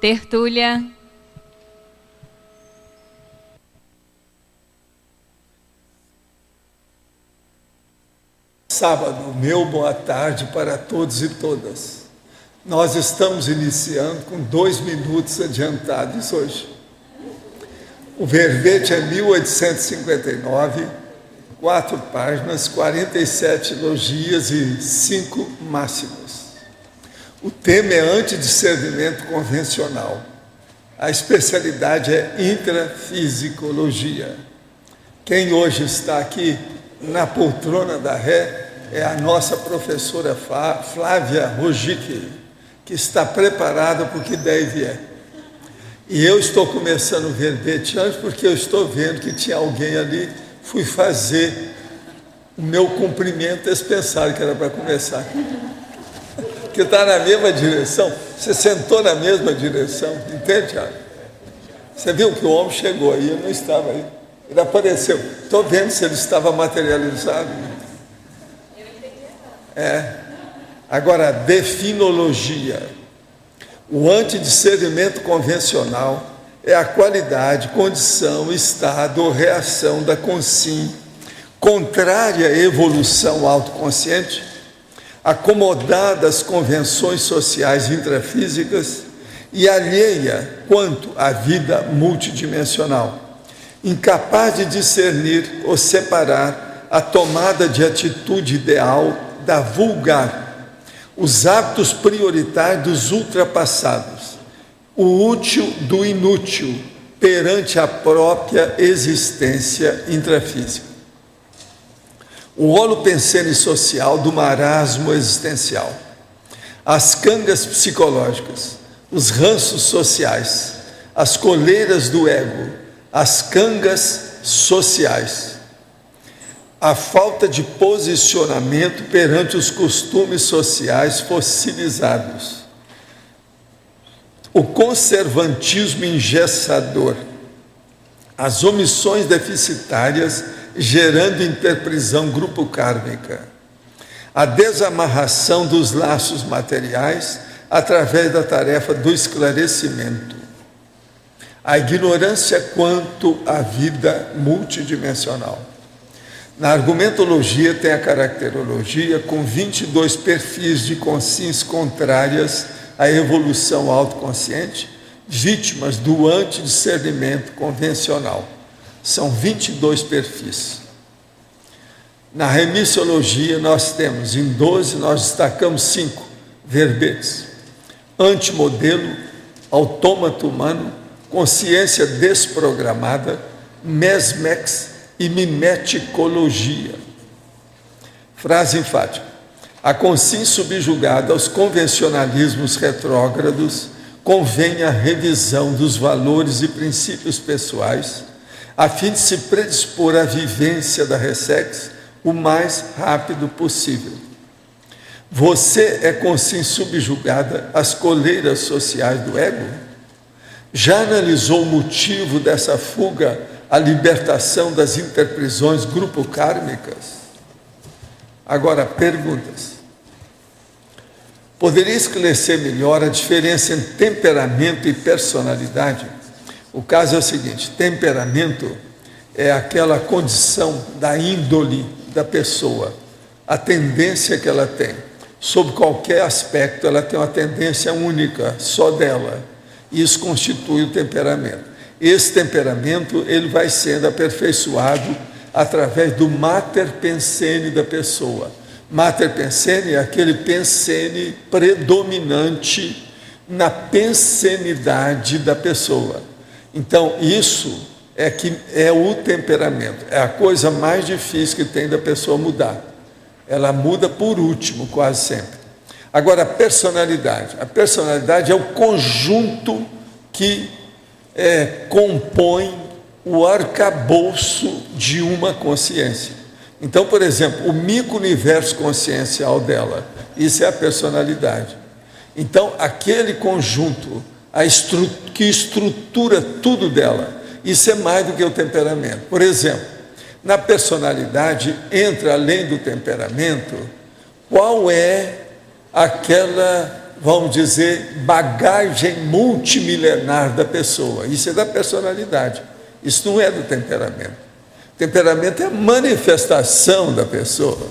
Tertúlia. Sábado, meu boa tarde para todos e todas. Nós estamos iniciando com 2 minutos adiantados hoje. O verbete é 1859, 4 páginas, 47 elogias e 5 máximos. O tema é antidiscernimento convencional. A especialidade é intrafisicologia. Quem hoje está aqui na poltrona da ré é a nossa professora Flávia Rogic, que está preparada para o que deve é. E eu estou começando o verbete antes porque eu estou vendo que tinha alguém ali, fui fazer o meu cumprimento, eles pensaram que era para começar. Que está na mesma direção, você sentou na mesma direção, entende, Thiago? Você viu que o homem chegou aí, eu não estava aí. Ele apareceu. Estou vendo se ele estava materializado. Agora, definologia. O antidiscernimento convencional é a qualidade, condição, estado ou reação da consciência contrária à evolução autoconsciente, acomodada às convenções sociais intrafísicas e alheia quanto à vida multidimensional, incapaz de discernir ou separar a tomada de atitude ideal da vulgar, os hábitos prioritários dos ultrapassados, o útil do inútil perante a própria existência intrafísica. O holopensene social do marasmo existencial, as cangas psicológicas, os ranços sociais, as coleiras do ego, as cangas sociais, a falta de posicionamento perante os costumes sociais fossilizados, o conservantismo engessador, as omissões deficitárias gerando interprisão grupo kármica, a desamarração dos laços materiais através da tarefa do esclarecimento, a ignorância quanto à vida multidimensional. Na argumentologia tem a caracterologia com 22 perfis de consciências contrárias à evolução autoconsciente, vítimas do antidiscernimento convencional. São 22 perfis. Na remissiologia nós temos, em 12, nós destacamos 5 verbetes. Antimodelo, autômato humano, consciência desprogramada, mesmex e mimeticologia. Frase enfática. A consciência subjugada aos convencionalismos retrógrados convém a revisão dos valores e princípios pessoais, a fim de se predispor à vivência da ressex o mais rápido possível. Você é consciência subjugada às coleiras sociais do ego? Já analisou o motivo dessa fuga à libertação das interprisões grupo-kármicas? Agora, perguntas. Poderia esclarecer melhor a diferença entre temperamento e personalidade? O caso é o seguinte: temperamento é aquela condição da índole da pessoa, a tendência que ela tem. Sob qualquer aspecto, ela tem uma tendência única, só dela. Isso constitui o temperamento. Esse temperamento ele vai sendo aperfeiçoado através do mater pensene da pessoa. Mater pensene é aquele pensene predominante na pensenidade da pessoa. Então, isso é que é o temperamento. É a coisa mais difícil que tem da pessoa mudar. Ela muda por último, quase sempre. Agora, a personalidade. A personalidade é o conjunto que compõe o arcabouço de uma consciência. Então, por exemplo, o micro-universo consciencial dela, isso é a personalidade. Então, aquele conjunto que estrutura tudo dela, isso é mais do que o temperamento. Por exemplo, na personalidade entra, além do temperamento, qual é aquela vamos dizer, bagagem multimilenar da pessoa. Isso é da personalidade. Isso não é do temperamento. Temperamento é a manifestação da pessoa.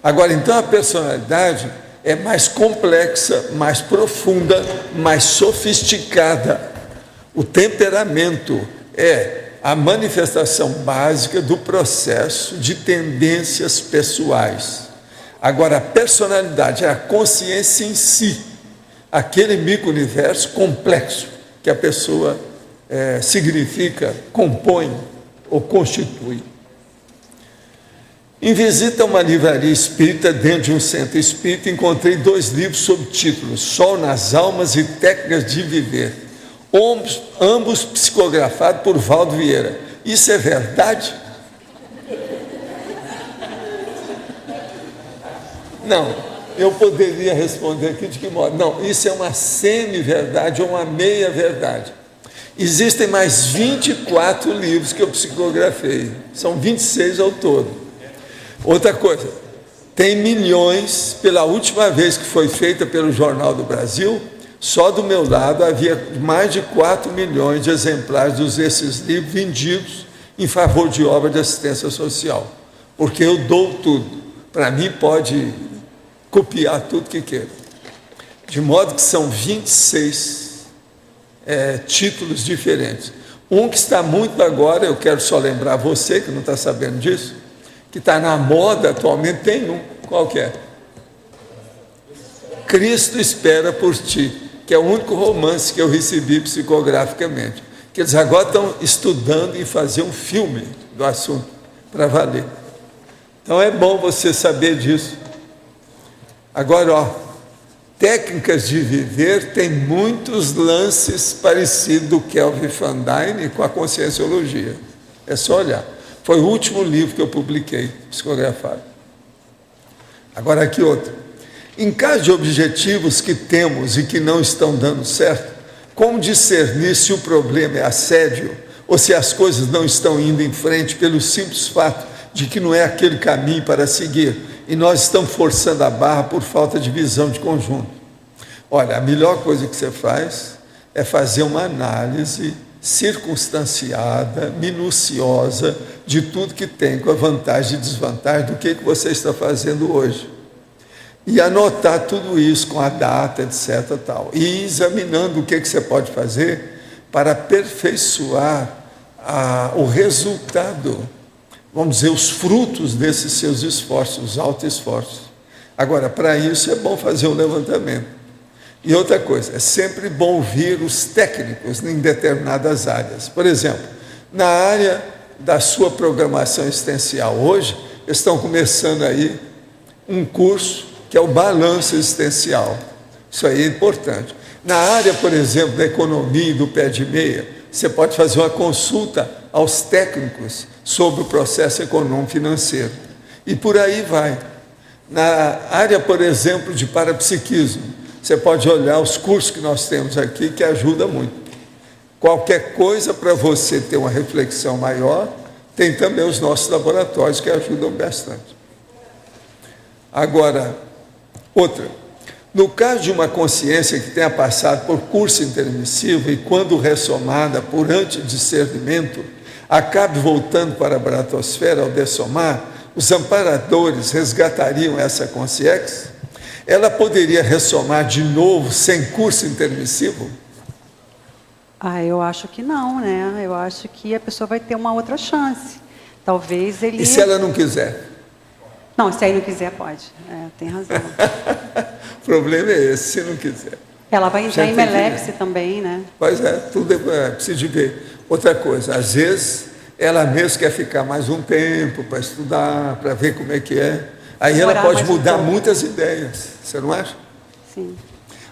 Agora, então, a personalidade é mais complexa, mais profunda, mais sofisticada. O temperamento é a manifestação básica do processo de tendências pessoais. Agora, a personalidade é a consciência em si, aquele micro-universo complexo que a pessoa significa, compõe ou constitui. Em visita a uma livraria espírita, dentro de um centro espírita, encontrei 2 livros sob títulos Sol nas Almas e Técnicas de Viver, ambos psicografados por Valdo Vieira. Isso é verdade? Não, eu poderia responder aqui de que modo? Não, isso é uma semi-verdade ou uma meia-verdade. Existem mais 24 livros que eu psicografei, são 26 ao todo. Outra coisa, tem milhões, pela última vez que foi feita pelo Jornal do Brasil, só do meu lado havia mais de 4 milhões de exemplares desses livros vendidos em favor de obra de assistência social, porque eu dou tudo. Para mim pode copiar tudo que queira. De modo que são 26 títulos diferentes. Um que está muito agora, eu quero só lembrar você, que não está sabendo disso, que está na moda atualmente, tem um, qual que é? Cristo Espera por Ti, que é o único romance que eu recebi psicograficamente, que eles agora estão estudando em fazer um filme do assunto, para valer. Então é bom você saber disso. Agora, Técnicas de Viver tem muitos lances parecidos do Kelvin Van Dyne com a Conscienciologia. É só olhar. Foi o último livro que eu publiquei, psicografado. Agora aqui outro. Em caso de objetivos que temos e que não estão dando certo, como discernir se o problema é assédio ou se as coisas não estão indo em frente pelo simples fato de que não é aquele caminho para seguir e nós estamos forçando a barra por falta de visão de conjunto? Olha, a melhor coisa que você faz é fazer uma análise circunstanciada, minuciosa, de tudo que tem, com a vantagem e desvantagem do que você está fazendo hoje. E anotar tudo isso com a data, etc. Tal. E ir examinando o que você pode fazer para aperfeiçoar o resultado, vamos dizer, os frutos desses seus esforços, autoesforços. Agora, para isso é bom fazer um levantamento. E outra coisa, é sempre bom ouvir os técnicos em determinadas áreas. Por exemplo, na área da sua programação existencial, hoje estão começando aí um curso que é o balanço existencial. Isso aí é importante. Na área, por exemplo, da economia e do pé de meia, você pode fazer uma consulta aos técnicos sobre o processo econômico financeiro. E por aí vai. Na área, por exemplo, de parapsiquismo, você pode olhar os cursos que nós temos aqui, que ajuda muito. Qualquer coisa para você ter uma reflexão maior, tem também os nossos laboratórios que ajudam bastante. Agora, outra. No caso de uma consciência que tenha passado por curso intermissivo e quando ressomada por antidiscernimento, acabe voltando para a bratosfera ao dessomar, os amparadores resgatariam essa consciência? Ela poderia ressomar de novo sem curso intermissivo? Eu acho que não, né? Eu acho que a pessoa vai ter uma outra chance. Talvez ele... E se ela não quiser? Não, se aí não quiser, pode. Tem razão. O problema é esse, se não quiser. Ela vai entrar em melepse também, né? Pois é, tudo precisa de ver. Outra coisa, às vezes, ela mesma quer ficar mais um tempo para estudar, para ver como é que é. Aí ela pode mudar muitas ideias, você não acha? Sim.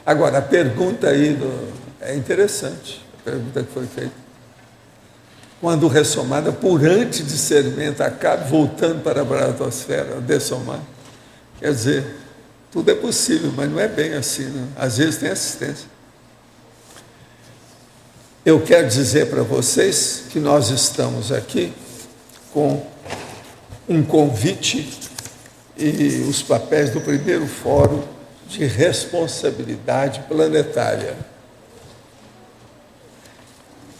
Agora, a pergunta aí é interessante, a pergunta que foi feita. Quando ressomada por antidiscernimento, acaba voltando para a bratosfera, dessomar. Quer dizer, tudo é possível, mas não é bem assim, né? Às vezes tem assistência. Eu quero dizer para vocês que nós estamos aqui com um convite e os papéis do primeiro fórum de responsabilidade planetária.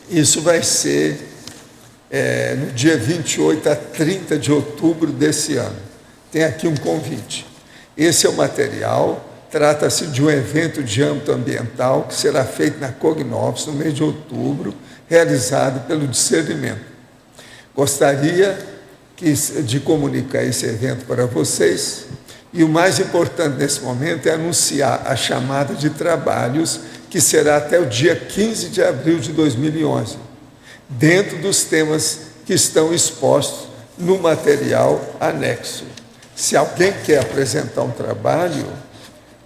Isso vai ser no dia 28 a 30 de outubro desse ano. Tem aqui um convite. Esse é o material, trata-se de um evento de âmbito ambiental que será feito na Cognovs no mês de outubro, realizado pelo Discernimento. Gostaria de comunicar esse evento para vocês, e o mais importante nesse momento é anunciar a chamada de trabalhos, que será até o dia 15 de abril de 2011, dentro dos temas que estão expostos no material anexo. Se alguém quer apresentar um trabalho,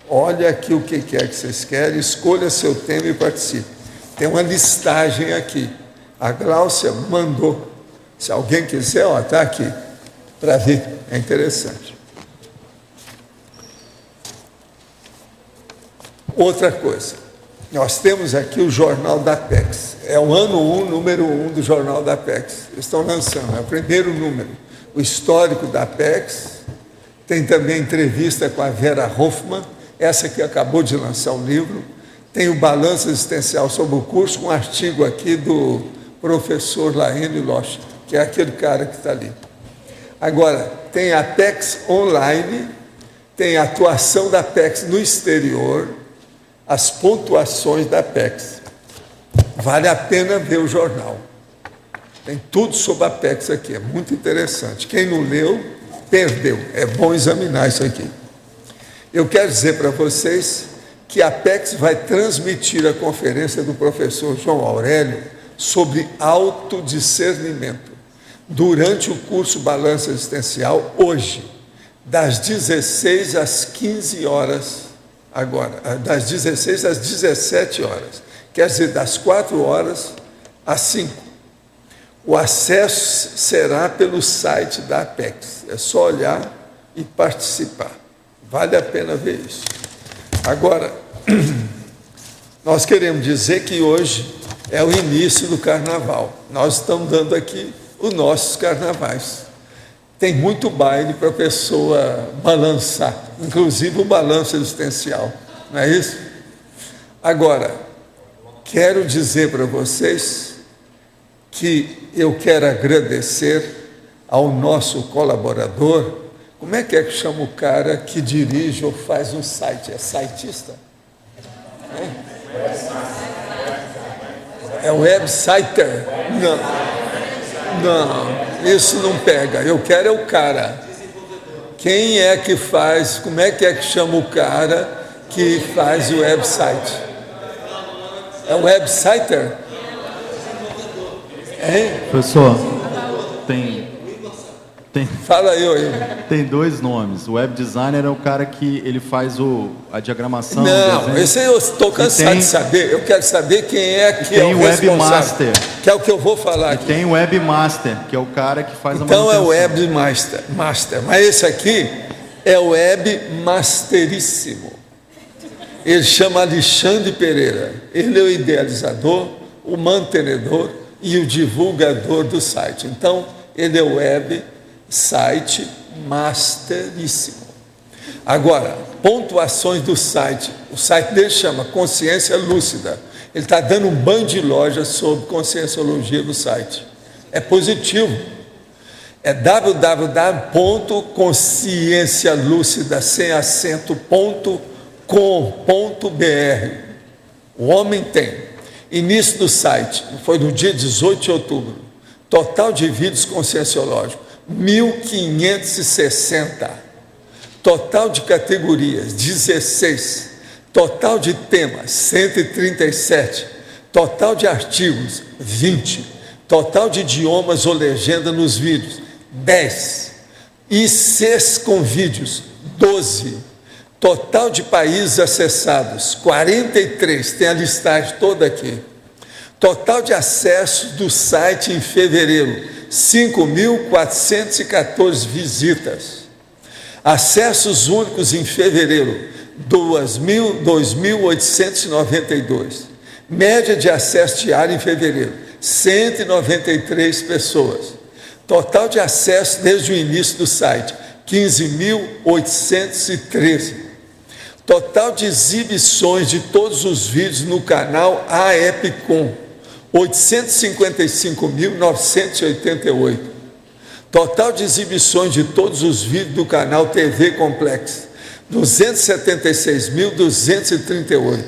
olha aqui o que quer que vocês querem, escolha seu tema e participe. Tem uma listagem aqui. A Gláucia mandou. Se alguém quiser, está aqui, para ver. É interessante. Outra coisa, nós temos aqui o Jornal da Apex. É o ano 1, número 1 do Jornal da Apex. Eles estão lançando, é o primeiro número. O histórico da Apex. Tem também entrevista com a Vera Hoffmann, essa que acabou de lançar um livro. Tem o balanço existencial sobre o curso, com um artigo aqui do professor Laene Losch, que é aquele cara que está ali. Agora, tem a Apex online, tem a atuação da Apex no exterior, as pontuações da Apex. Vale a pena ver o jornal. Tem tudo sobre a Apex aqui, é muito interessante. Quem não leu, perdeu. É bom examinar isso aqui. Eu quero dizer para vocês que a Apex vai transmitir a conferência do professor João Aurélio sobre autodiscernimento durante o curso Balanço Existencial, hoje, das 16 às 15 horas, agora, das 16 às 17 horas, quer dizer, das 4 horas às 5. O acesso será pelo site da Apex, é só olhar e participar, vale a pena ver isso. Agora, nós queremos dizer que hoje é o início do carnaval, nós estamos dando aqui os nossos carnavais. Tem muito baile para a pessoa balançar, inclusive o balanço existencial, não é isso? Agora, quero dizer para vocês que eu quero agradecer ao nosso colaborador. Como é que chama o cara que dirige ou faz um site? É sitista? É websiter? Não, isso não pega. Eu quero é o cara. Quem é que faz? Como é que chama o cara que faz o website? É o websiter? Hein? Professor, tem Fala aí. Tem dois nomes. O web designer é o cara que ele faz a diagramação. Não, esse eu estou cansado de saber. Eu quero saber quem é que é o responsável. Que é o que eu vou falar aqui. Tem o webmaster, que é o cara que faz a manutenção. Então é o webmaster. Mas esse aqui é o webmasteríssimo. Ele chama Alexandre Pereira. Ele é o idealizador, o mantenedor e o divulgador do site. Então, ele é o site masteríssimo. Agora, pontuações do site. O site dele chama Consciência Lúcida. Ele está dando um banho de lojas sobre conscienciologia no site. É positivo. É www.consciencialucida sem acento.com.br. O homem tem. Início do site foi no dia 18 de outubro. Total de vídeos conscienciológicos 1.560. Total de categorias 16. Total de temas 137. Total de artigos 20. Total de idiomas ou legenda nos vídeos 10. ICs com vídeos 12. Total de países acessados 43. Tem a listagem toda aqui. Total de acessos do site em fevereiro 5.414 visitas. Acessos únicos em fevereiro 2.892. Média de acesso diário em fevereiro 193 pessoas. Total de acesso desde o início do site 15.813. Total de exibições de todos os vídeos no canal AEPCOM, 855.988. Total de exibições de todos os vídeos do canal TV Complexo, 276.238.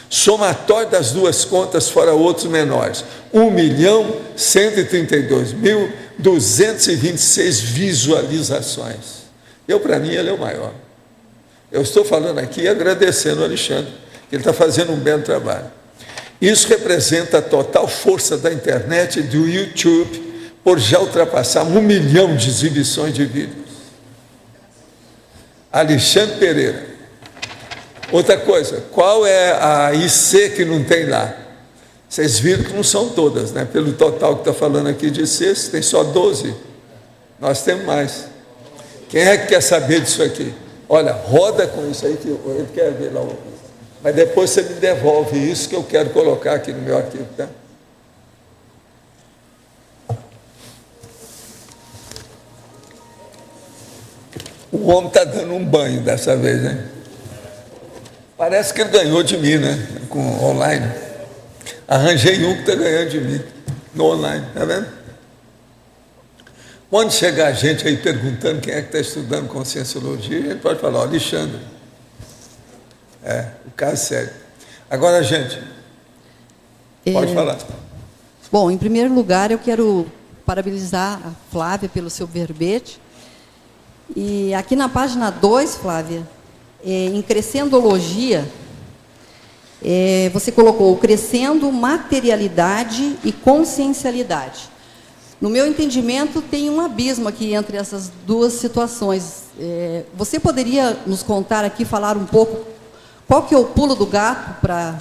Somatório das duas contas fora outros menores, 1.132.226 visualizações. Para mim, ele é o maior. Eu estou falando aqui agradecendo o Alexandre, que ele está fazendo um belo trabalho. Isso representa a total força da internet e do YouTube por já ultrapassar 1 milhão de exibições de vídeos. Alexandre Pereira. Outra coisa, qual é a IC que não tem lá? Vocês viram que não são todas, né? Pelo total que está falando aqui de ICs, tem só 12. Nós temos mais. Quem é que quer saber disso aqui? Olha, roda com isso aí, que ele quer ver lá. Mas depois você me devolve isso que eu quero colocar aqui no meu arquivo, tá? O homem está dando um banho dessa vez, né? Parece que ele ganhou de mim, né? Com online. Arranjei um que está ganhando de mim no online, tá vendo? Quando chegar gente aí perguntando quem é que está estudando Conscienciologia, a gente pode falar, Alexandre. O caso é sério. Agora, gente, pode falar. Bom, em primeiro lugar, eu quero parabenizar a Flávia pelo seu verbete. E aqui na página 2, Flávia, em Crescendologia, você colocou crescendo materialidade e consciencialidade. No meu entendimento, tem um abismo aqui entre essas duas situações. Você poderia nos contar aqui, falar um pouco, qual que é o pulo do gato para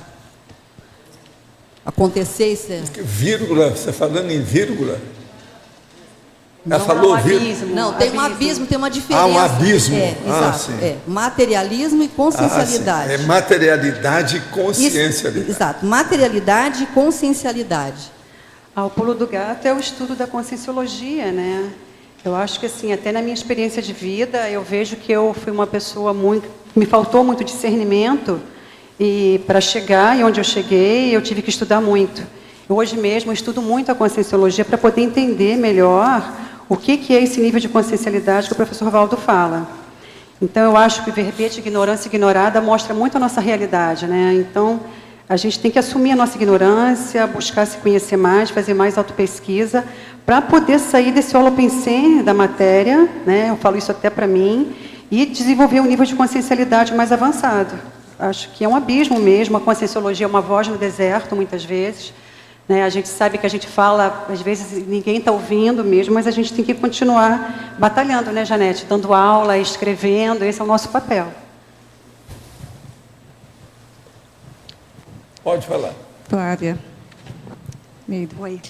acontecer isso? Vírgula, você está falando em vírgula? Ela Não, falou abismo. Não, tem um abismo, tem uma diferença. Um abismo. Exato. Sim. Materialismo e consciencialidade. É materialidade e consciencialidade. Isso, exato, materialidade e consciencialidade. O pulo do gato é o estudo da Conscienciologia, né? Eu acho que, assim, até na minha experiência de vida, eu vejo que eu fui uma pessoa me faltou muito discernimento, e para chegar e onde eu cheguei, eu tive que estudar muito. Hoje mesmo eu estudo muito a Conscienciologia para poder entender melhor o que é esse nível de consciencialidade que o professor Valdo fala. Então, eu acho que o verbete Ignorância Ignorada mostra muito a nossa realidade, né? Então, a gente tem que assumir a nossa ignorância, buscar se conhecer mais, fazer mais autopesquisa, para poder sair desse holopensene da matéria, né? Eu falo isso até para mim, e desenvolver um nível de consciencialidade mais avançado. Acho que é um abismo mesmo, a Conscienciologia é uma voz no deserto, muitas vezes, né? A gente sabe que a gente fala, às vezes ninguém está ouvindo mesmo, mas a gente tem que continuar batalhando, né, Janete? Dando aula, escrevendo, esse é o nosso papel. Pode falar. Flávia. Meida. Oi.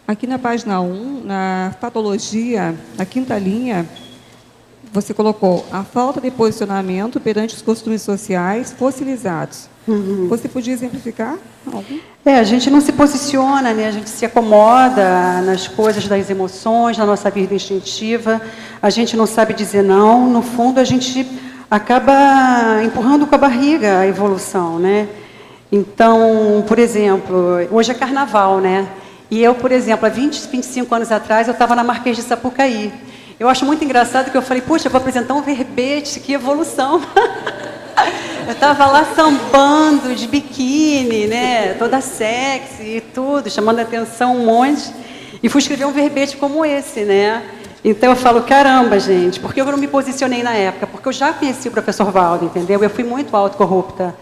Aqui na página 1, na patologia, na quinta linha, você colocou a falta de posicionamento perante os costumes sociais fossilizados. Você podia exemplificar algum? A gente não se posiciona, né? A gente se acomoda nas coisas das emoções, na nossa vida instintiva, a gente não sabe dizer não, no fundo a gente acaba empurrando com a barriga a evolução, né? Então, por exemplo, hoje é carnaval, né? E eu, por exemplo, há 20, 25 anos atrás, eu estava na Marquês de Sapucaí. Eu acho muito engraçado que eu falei, puxa, eu vou apresentar um verbete, que evolução. Eu estava lá sambando de biquíni, né? Toda sexy e tudo, chamando a atenção um monte. E fui escrever um verbete como esse, né? Então eu falo, caramba, gente, por que eu não me posicionei na época? Porque eu já conheci o professor Valdo, entendeu? Eu fui muito autocorrupta.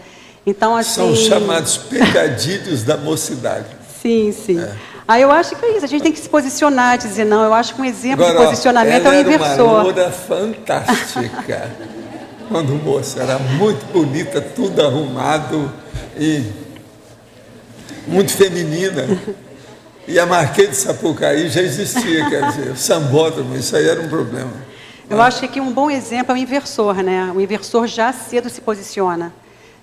Então, assim... São chamados pecadilhos da mocidade. Sim, sim. Aí eu acho que é isso, a gente tem que se posicionar, dizer não. Eu acho que um exemplo de posicionamento é o inversor. Ela era uma loura fantástica. Quando moça, era muito bonita, tudo arrumado e muito feminina. E a Marquês de Sapucaí já existia, quer dizer, o sambódromo, isso aí era um problema. Eu acho que aqui um bom exemplo é o inversor, né? O inversor já cedo se posiciona.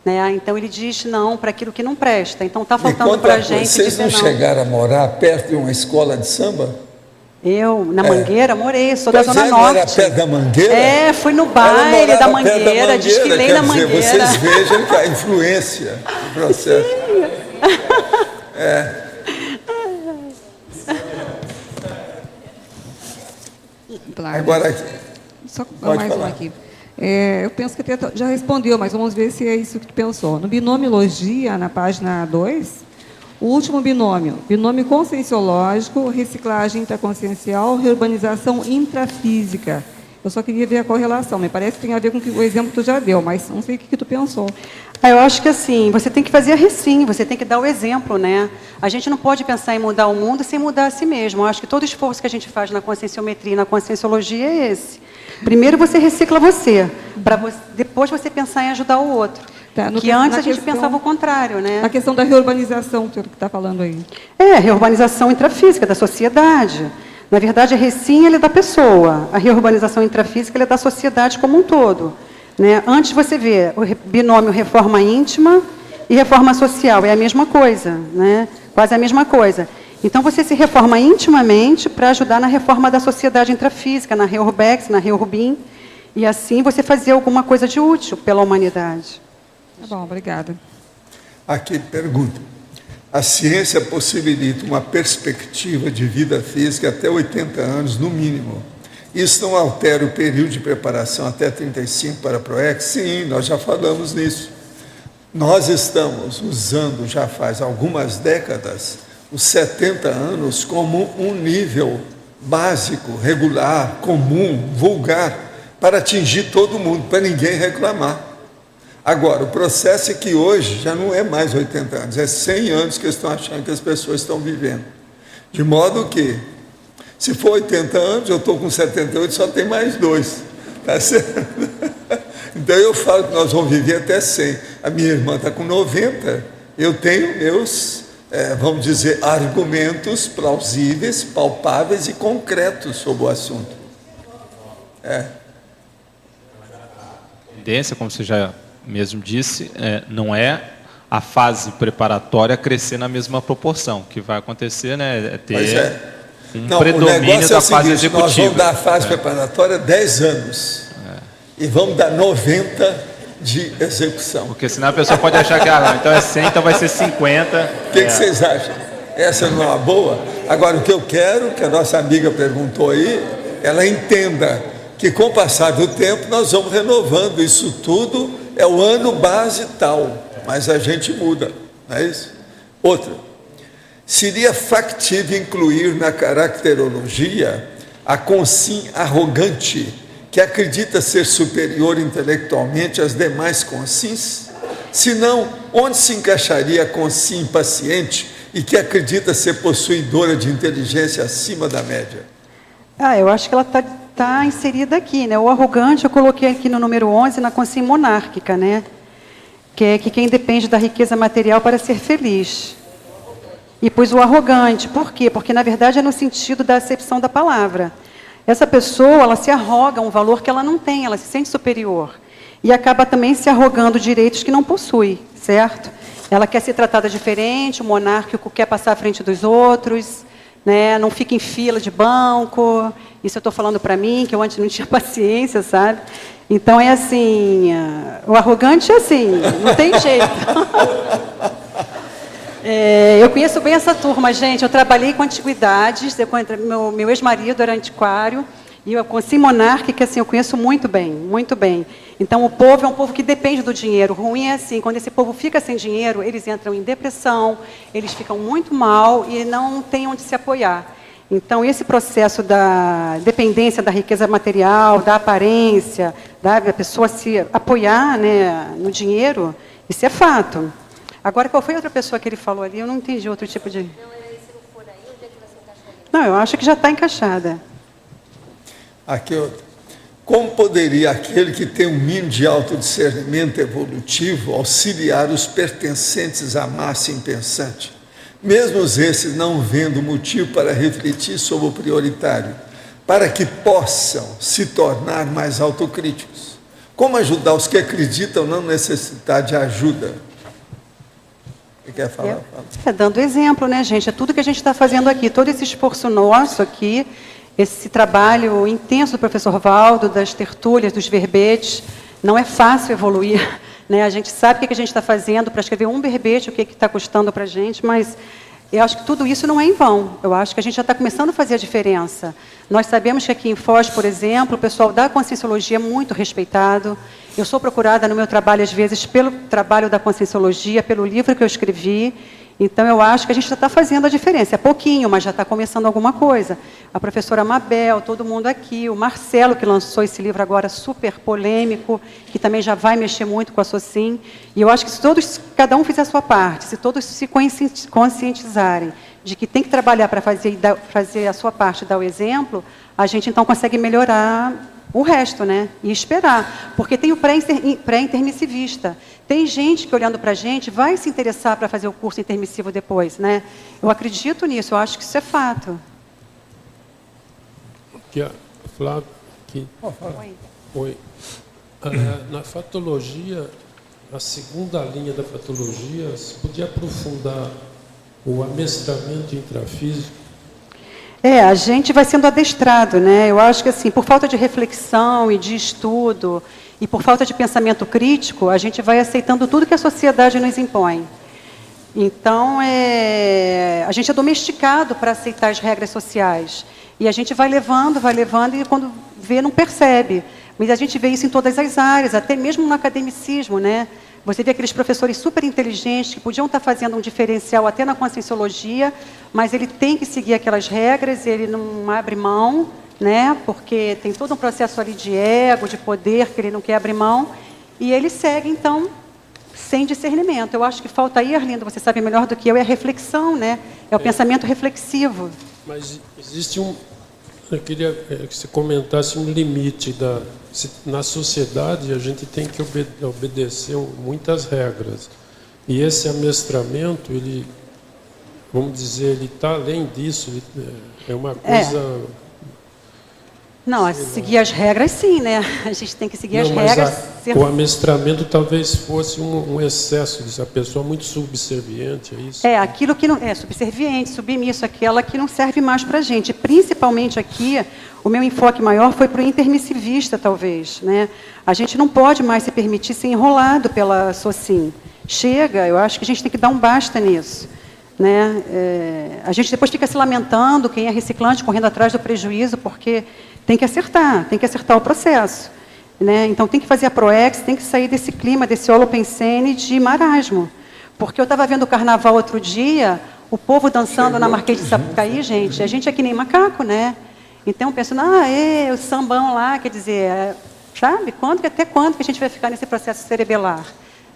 Né? Então ele diz não para aquilo que não presta. Então está faltando para a gente vocês dizer não não. chegaram a morar perto de uma escola de samba? Eu, na Mangueira, morei, sou da Pois Zona não era Norte. perto da Mangueira? É, fui no Ela baile da morava perto Mangueira, desfilei quer na dizer, Mangueira. Vocês vejam que a influência do processo. Flávia. Agora aqui. Só Pode mais falar. uma aqui. Eu penso que até já respondeu, mas vamos ver se é isso que tu pensou. No binomiologia, na página 2, o último binômio, binômio conscienciológico, reciclagem intraconsciencial, reurbanização intrafísica. Eu só queria ver a correlação, me parece que tem a ver com o exemplo que tu já deu, mas não sei o que tu pensou. Eu acho que assim, você tem que fazer a recim, você tem que dar o exemplo, né? A gente não pode pensar em mudar o mundo sem mudar a si mesmo. Eu acho que todo esforço que a gente faz na conscienciometria e na conscienciologia é esse. Primeiro você recicla você, para depois você pensar em ajudar o outro. Tá, que antes a gente pensava o contrário, né? A questão da reurbanização, que está falando aí. A reurbanização intrafísica da sociedade. Na verdade, a recim ele é da pessoa, a reurbanização intrafísica ele é da sociedade como um todo. Né? Antes você vê o binômio reforma íntima e reforma social, é a mesma coisa, né? Quase a mesma coisa. Então, você se reforma intimamente para ajudar na reforma da sociedade intrafísica, na Reurbex, na Reurbim, e assim você fazer alguma coisa de útil pela humanidade. Tá bom, obrigada. Aqui, pergunta. A ciência possibilita uma perspectiva de vida física até 80 anos, no mínimo. Isso não altera o período de preparação até 35 para a PROEX? Sim, nós já falamos nisso. Nós estamos usando, já faz algumas décadas, os 70 anos como um nível básico, regular, comum, vulgar, para atingir todo mundo, para ninguém reclamar. Agora, o processo é que hoje já não é mais 80 anos, é 100 anos que estão achando que as pessoas estão vivendo. De modo que, se for 80 anos, eu estou com 78, só tem mais 2. Tá certo? Então eu falo que nós vamos viver até 100. A minha irmã está com 90, eu tenho meus, vamos dizer, argumentos plausíveis, palpáveis e concretos sobre o assunto. Tendência, como você já mesmo disse, não é a fase preparatória crescer na mesma proporção. O que vai acontecer, né, é ter um predomínio da fase executiva. Nós vamos dar a fase preparatória 10 anos e vamos dar 90 de execução. Porque senão a pessoa pode achar que então é 100, então vai ser 50. O que vocês acham? Essa não é uma boa? Agora, o que eu quero, que a nossa amiga perguntou aí, ela entenda que com o passar do tempo nós vamos renovando isso tudo, é o ano base tal, mas a gente muda, não é isso? Outra, seria factível incluir na caracterologia a consciência arrogante, que acredita ser superior intelectualmente às demais consciências? Se não, onde se encaixaria a consciência impaciente e que acredita ser possuidora de inteligência acima da média? Eu acho que ela está inserida aqui, né? O arrogante eu coloquei aqui no número 11, na consciência monárquica, né? Que é que quem depende da riqueza material para ser feliz. E pus o arrogante, por quê? Porque, na verdade, é no sentido da acepção da palavra. Essa pessoa, ela se arroga um valor que ela não tem, ela se sente superior. E acaba também se arrogando direitos que não possui, certo? Ela quer ser tratada diferente, o monárquico quer passar à frente dos outros, né? Não fica em fila de banco. Isso eu estou falando para mim, que eu antes não tinha paciência, sabe? Então, é assim, o arrogante é assim, não tem jeito. Eu conheço bem essa turma, gente. Eu trabalhei com antiguidades, meu ex-marido era antiquário, e eu com monárquica, assim, eu conheço muito bem, muito bem. Então, o povo é um povo que depende do dinheiro. O ruim é assim, quando esse povo fica sem dinheiro, eles entram em depressão, eles ficam muito mal e não têm onde se apoiar. Então, esse processo da dependência da riqueza material, da aparência, da pessoa se apoiar, né, no dinheiro, isso é fato. Agora, qual foi a outra pessoa que ele falou ali? Eu não entendi outro tipo de... Não, era esse não for aí, onde é que você encaixaria? Não, eu acho que já está encaixada. Aqui outra. Como poderia aquele que tem um mínimo de autodiscernimento evolutivo auxiliar os pertencentes à massa impensante? Mesmo esses não vendo motivo para refletir sobre o prioritário, para que possam se tornar mais autocríticos. Como ajudar os que acreditam não necessitar de ajuda? Você quer falar? Dando exemplo, né, gente? É tudo que a gente está fazendo aqui, todo esse esforço nosso aqui, esse trabalho intenso do professor Valdo, das tertúlias, dos verbetes. Não é fácil evoluir, né? A gente sabe o que a gente está fazendo para escrever um verbete, o que está custando para a gente, mas eu acho que tudo isso não é em vão. Eu acho que a gente já está começando a fazer a diferença. Nós sabemos que aqui em Foz, por exemplo, o pessoal da Conscienciologia é muito respeitado. Eu sou procurada no meu trabalho, às vezes, pelo trabalho da Conscienciologia, pelo livro que eu escrevi. Então, eu acho que a gente já está fazendo a diferença. É pouquinho, mas já está começando alguma coisa. A professora Mabel, todo mundo aqui, o Marcelo, que lançou esse livro agora super polêmico, que também já vai mexer muito com a SOCIM. E eu acho que se todos, cada um fizer a sua parte, se todos se conscientizarem de que tem que trabalhar para fazer a sua parte, dar o exemplo, a gente, então, consegue melhorar o resto, né? E esperar. Porque tem o pré-intermissivista. Tem gente que, olhando para a gente, vai se interessar para fazer o curso intermissivo depois, né? Eu acredito nisso, eu acho que isso é fato. Flávio, aqui. Oi. Na fatologia, a segunda linha da fatologia, você podia aprofundar o amestramento intrafísico? A gente vai sendo adestrado, né? Eu acho que, assim, por falta de reflexão e de estudo, e por falta de pensamento crítico, a gente vai aceitando tudo que a sociedade nos impõe. Então, a gente é domesticado para aceitar as regras sociais. E a gente vai levando, e quando vê, não percebe. Mas a gente vê isso em todas as áreas, até mesmo no academicismo, né? Você vê aqueles professores super inteligentes que podiam estar fazendo um diferencial até na Conscienciologia, mas ele tem que seguir aquelas regras, ele não abre mão, né? Porque tem todo um processo ali de ego, de poder, que ele não quer abrir mão, e ele segue, então, sem discernimento. Eu acho que falta aí, Arlindo, você sabe melhor do que eu, é a reflexão, né? É o pensamento reflexivo. Mas existe eu queria que você comentasse um limite na sociedade. A gente tem que obedecer muitas regras, e esse amestramento, ele, vamos dizer, ele está além disso, é uma coisa... Não, seguir as regras, sim, né? A gente tem que seguir as regras. O amestramento talvez fosse um excesso disso, a pessoa muito subserviente, é isso? Aquilo que não é subserviente, submisso, aquela que não serve mais para a gente. Principalmente aqui, o meu enfoque maior foi para o intermissivista, talvez, né? A gente não pode mais se permitir ser enrolado pela SOCIM. Chega, eu acho que a gente tem que dar um basta nisso. Né? A gente depois fica se lamentando, quem é reciclante, correndo atrás do prejuízo, porque tem que acertar o processo. Né? Então, tem que fazer a PROEX, tem que sair desse clima, desse holopensene de marasmo. Porque eu estava vendo o carnaval outro dia, o povo dançando na Marquês de Sapucaí, gente, a gente é que nem macaco, né? Então, pensando, o sambão lá, quer dizer, sabe? Até quando que a gente vai ficar nesse processo cerebelar?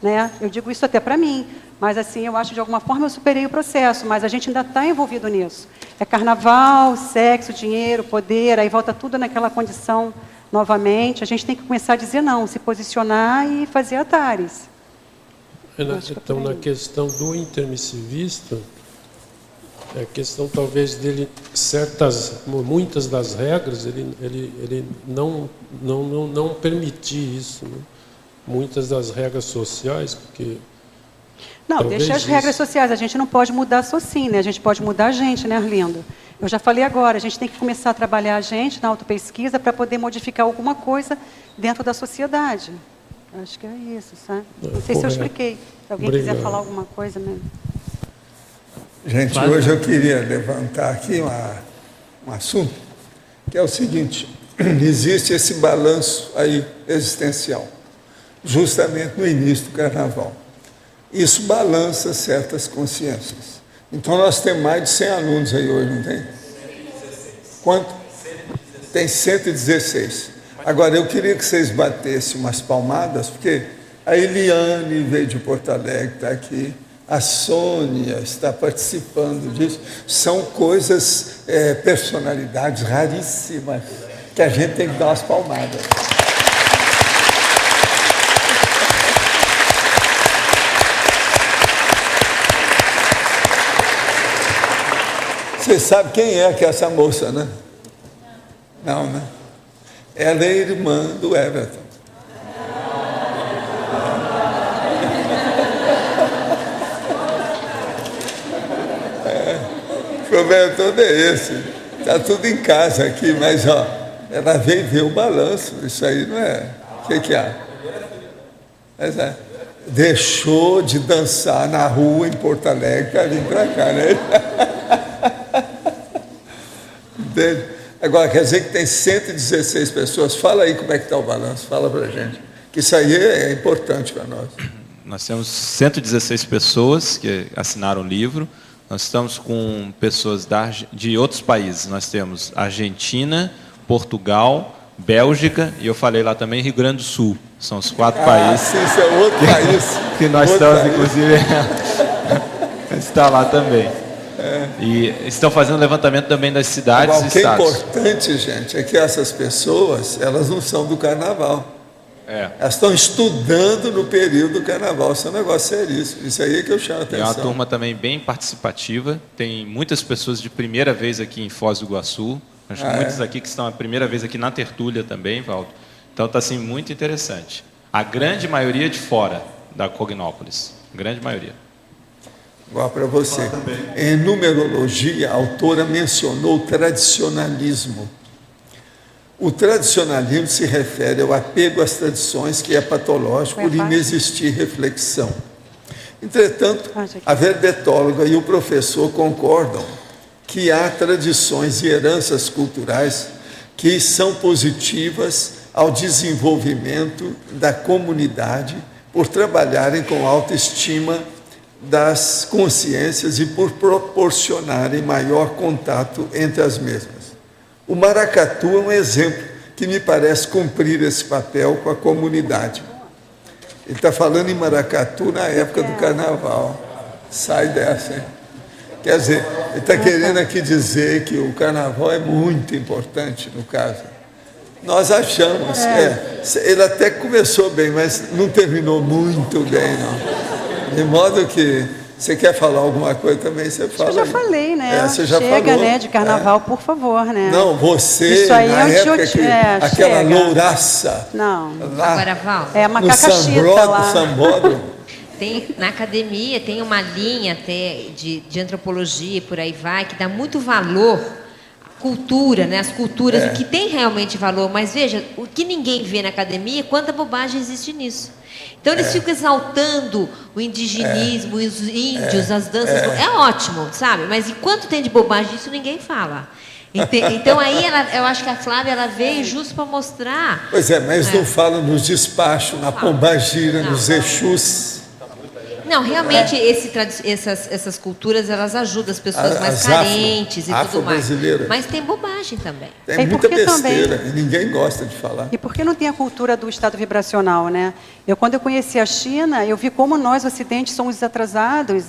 Né? Eu digo isso até para mim, mas assim, eu acho que de alguma forma eu superei o processo, mas a gente ainda está envolvido nisso. É carnaval, sexo, dinheiro, poder, aí volta tudo naquela condição novamente. A gente tem que começar a dizer não, se posicionar e fazer atares. Então, na questão do intermissivista, a questão talvez dele, muitas das regras, ele não permitir isso, né? Muitas das regras sociais, porque... Não, deixa as regras sociais, a gente não pode mudar a SOCIM, né? A gente pode mudar a gente, né, Arlindo? Eu já falei agora, a gente tem que começar a trabalhar a gente na autopesquisa para poder modificar alguma coisa dentro da sociedade. Acho que é isso, sabe? Não sei se eu expliquei. Se alguém quiser falar alguma coisa, né? Gente, hoje eu queria levantar aqui um assunto, que é o seguinte: existe esse balanço aí existencial, justamente no início do carnaval. Isso balança certas consciências. Então, nós temos mais de 100 alunos aí hoje, não tem? 116. Quanto? Tem 116. Agora, eu queria que vocês batessem umas palmadas, porque a Eliane veio de Porto Alegre, está aqui, a Sônia está participando disso. São coisas, personalidades raríssimas, que a gente tem que dar umas palmadas. Você sabe quem é que é essa moça, né? Não, né? Ela é irmã do Everton. problema todo é esse. Está tudo em casa aqui, mas ó, ela veio ver o balanço. Isso aí não é. O que há? Mas é. Deixou de dançar na rua em Porto Alegre para vir para cá, né? Entende? Agora, quer dizer que tem 116 pessoas. Fala aí como é que está o balanço, fala para a gente. Que isso aí é importante para nós. Nós temos 116 pessoas que assinaram o livro. Nós estamos com pessoas de outros países. Nós temos Argentina, Portugal, Bélgica e eu falei lá também Rio Grande do Sul. São os 4 países. Sim, isso é outro país. Que nós outro estamos, país. inclusive, está lá também. E estão fazendo levantamento também das cidades Agora, e o que é estados. importante, gente, é que essas pessoas, elas não são do carnaval. Elas estão estudando no período do carnaval. Isso é um negócio seríssimo. Isso aí é que eu chamo a É atenção. uma turma também bem participativa. Tem muitas pessoas de primeira vez aqui em Foz do Iguaçu. Acho que muitos aqui que estão a primeira vez aqui na tertúlia também, Valdo. Então está assim, muito interessante. A grande maioria de fora da Cognópolis. Grande maioria. Igual para você. Em numerologia, a autora mencionou o tradicionalismo. O tradicionalismo se refere ao apego às tradições que é patológico por inexistir reflexão. Entretanto, a verbetóloga e o professor concordam que há tradições e heranças culturais que são positivas ao desenvolvimento da comunidade por trabalharem com autoestima das consciências e por proporcionarem maior contato entre as mesmas. O maracatu é um exemplo que me parece cumprir esse papel com a comunidade. Ele está falando em maracatu na época do carnaval. Sai dessa, hein? Quer dizer, ele está querendo aqui dizer que o carnaval é muito importante no caso. Nós achamos, ele até começou bem, mas não terminou muito bem, não. De modo que, você quer falar alguma coisa também, você fala. Eu já falei, né? Você já chega, falou, né, de carnaval, por favor, né? Não, você, isso aí na é época que aquela chega. louraça. Não. Lá, Agora, Val, é a no macacachita lá. sambódromo. na academia tem uma linha até de antropologia e por aí vai, que dá muito valor à cultura, né? As culturas, o que tem realmente valor. Mas veja, o que ninguém vê na academia, quanta bobagem existe nisso. Então eles ficam exaltando o indigenismo, os índios, as danças. É ótimo, sabe? Mas enquanto tem de bobagem, isso ninguém fala. Então aí eu acho que a Flávia ela veio justo para mostrar. Pois é, mas não fala nos despachos, na pombagira, nos Exus. Não, realmente essas culturas elas ajudam as pessoas mais carentes e tudo mais. Mas tem bobagem também. Tem muita besteira e ninguém gosta de falar. E por que não tem a cultura do estado vibracional, né? Quando eu conheci a China, eu vi como nós, ocidentes, somos atrasados.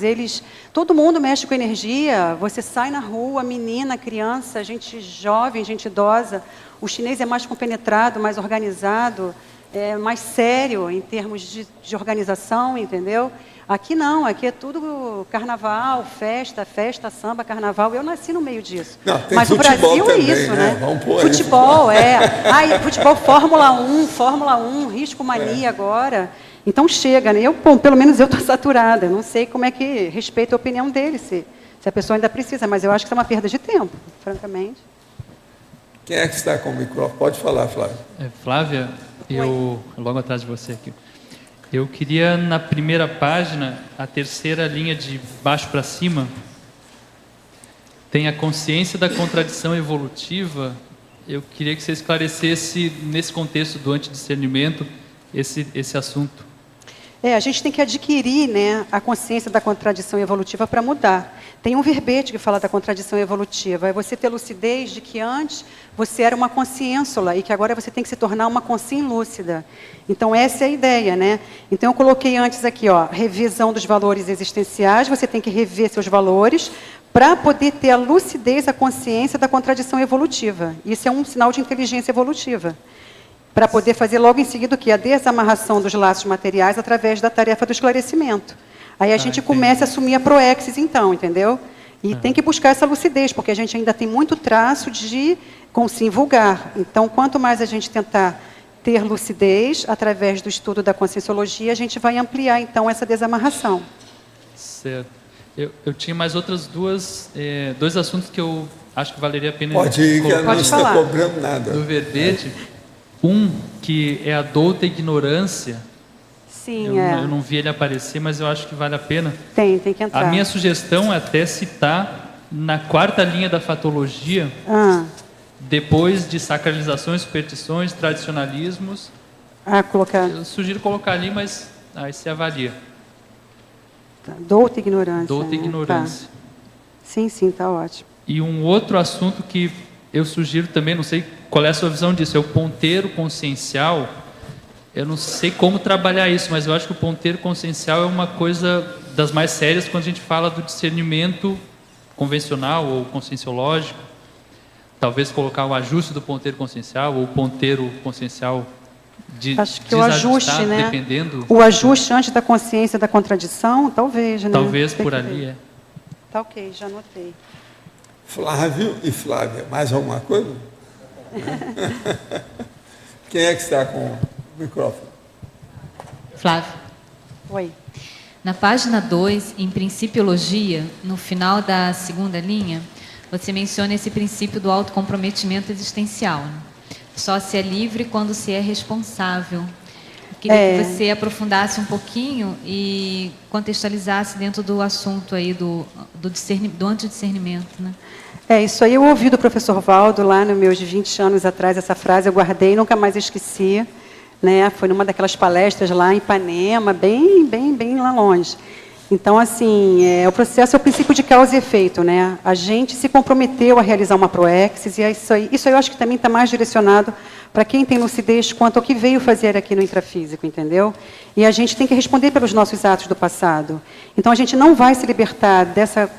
Todo mundo mexe com energia. Você sai na rua, menina, criança, gente jovem, gente idosa. O chinês é mais compenetrado, mais organizado, mais sério em termos de organização, entendeu? Aqui não, aqui é tudo carnaval, festa, samba, carnaval. Eu nasci no meio disso. Não, tem mas o Brasil também, é isso, né? Vamos pôr futebol, futebol, Fórmula 1, Risco Mania agora. Então chega, né? Pelo menos eu estou saturada. Não sei como é que respeito a opinião dele, se a pessoa ainda precisa, mas eu acho que é uma perda de tempo, francamente. Quem é que está com o microfone? Pode falar, Flávia. Flávia, logo atrás de você aqui. Eu queria, na primeira página, a terceira linha de baixo para cima, tem a consciência da contradição evolutiva. Eu queria que você esclarecesse, nesse contexto do antidiscernimento, esse assunto. A gente tem que adquirir, né, a consciência da contradição evolutiva para mudar. Tem um verbete que fala da contradição evolutiva. É você ter lucidez de que antes você era uma consciênsula e que agora você tem que se tornar uma consciência lúcida. Então, essa é a ideia, né? Então, eu coloquei antes aqui, revisão dos valores existenciais. Você tem que rever seus valores para poder ter a lucidez, a consciência da contradição evolutiva. Isso é um sinal de inteligência evolutiva. Para poder fazer logo em seguida o quê? A desamarração dos laços materiais através da tarefa do esclarecimento. Aí a gente começa a assumir a proexis, então, entendeu? E tem que buscar essa lucidez, porque a gente ainda tem muito traço de consciência vulgar. Então, quanto mais a gente tentar ter lucidez, através do estudo da conscienciologia, a gente vai ampliar, então, essa desamarração. Certo. Eu tinha mais outras dois assuntos que eu acho que valeria a pena Pode ir, que colocar não está cobrando nada. no verbete. Um, que é a douta ignorância. Sim, Eu não vi ele aparecer, mas eu acho que vale a pena. Tem que entrar. A minha sugestão é até citar na 4ª linha da fatologia, depois de sacralizações, superstições, tradicionalismos. Colocar. Eu sugiro colocar ali, mas aí você avalia. Douta ignorância. Douta ignorância. Tá. Sim, tá ótimo. E um outro assunto que eu sugiro também, não sei qual é a sua visão disso, é o ponteiro consciencial. Eu não sei como trabalhar isso, mas eu acho que o ponteiro consciencial é uma coisa das mais sérias quando a gente fala do discernimento convencional ou conscienciológico. Talvez colocar o ajuste do ponteiro consciencial ou o ponteiro consciencial acho que o ajuste, né? Dependendo. O ajuste antes da consciência da contradição, talvez, né? Talvez por ali, Tá ok, já anotei. Flávio e Flávia, mais alguma coisa? Quem é que está com o microfone? Flávio. Oi. Na página 2, em Principiologia, no final da 2ª linha, você menciona esse princípio do autocomprometimento existencial. Né? Só se é livre quando se é responsável. Eu queria que você aprofundasse um pouquinho e contextualizasse dentro do assunto aí do antidiscernimento, né? Isso aí eu ouvi do professor Valdo lá nos meus 20 anos atrás, essa frase eu guardei, nunca mais esqueci, né? Foi numa daquelas palestras lá em Ipanema, bem lá longe. Então, assim, o processo é o princípio de causa e efeito, né? A gente se comprometeu a realizar uma proexis, e isso aí eu acho que também está mais direcionado para quem tem lucidez quanto ao que veio fazer aqui no intrafísico, entendeu? E a gente tem que responder pelos nossos atos do passado. Então, a gente não vai se libertar dessa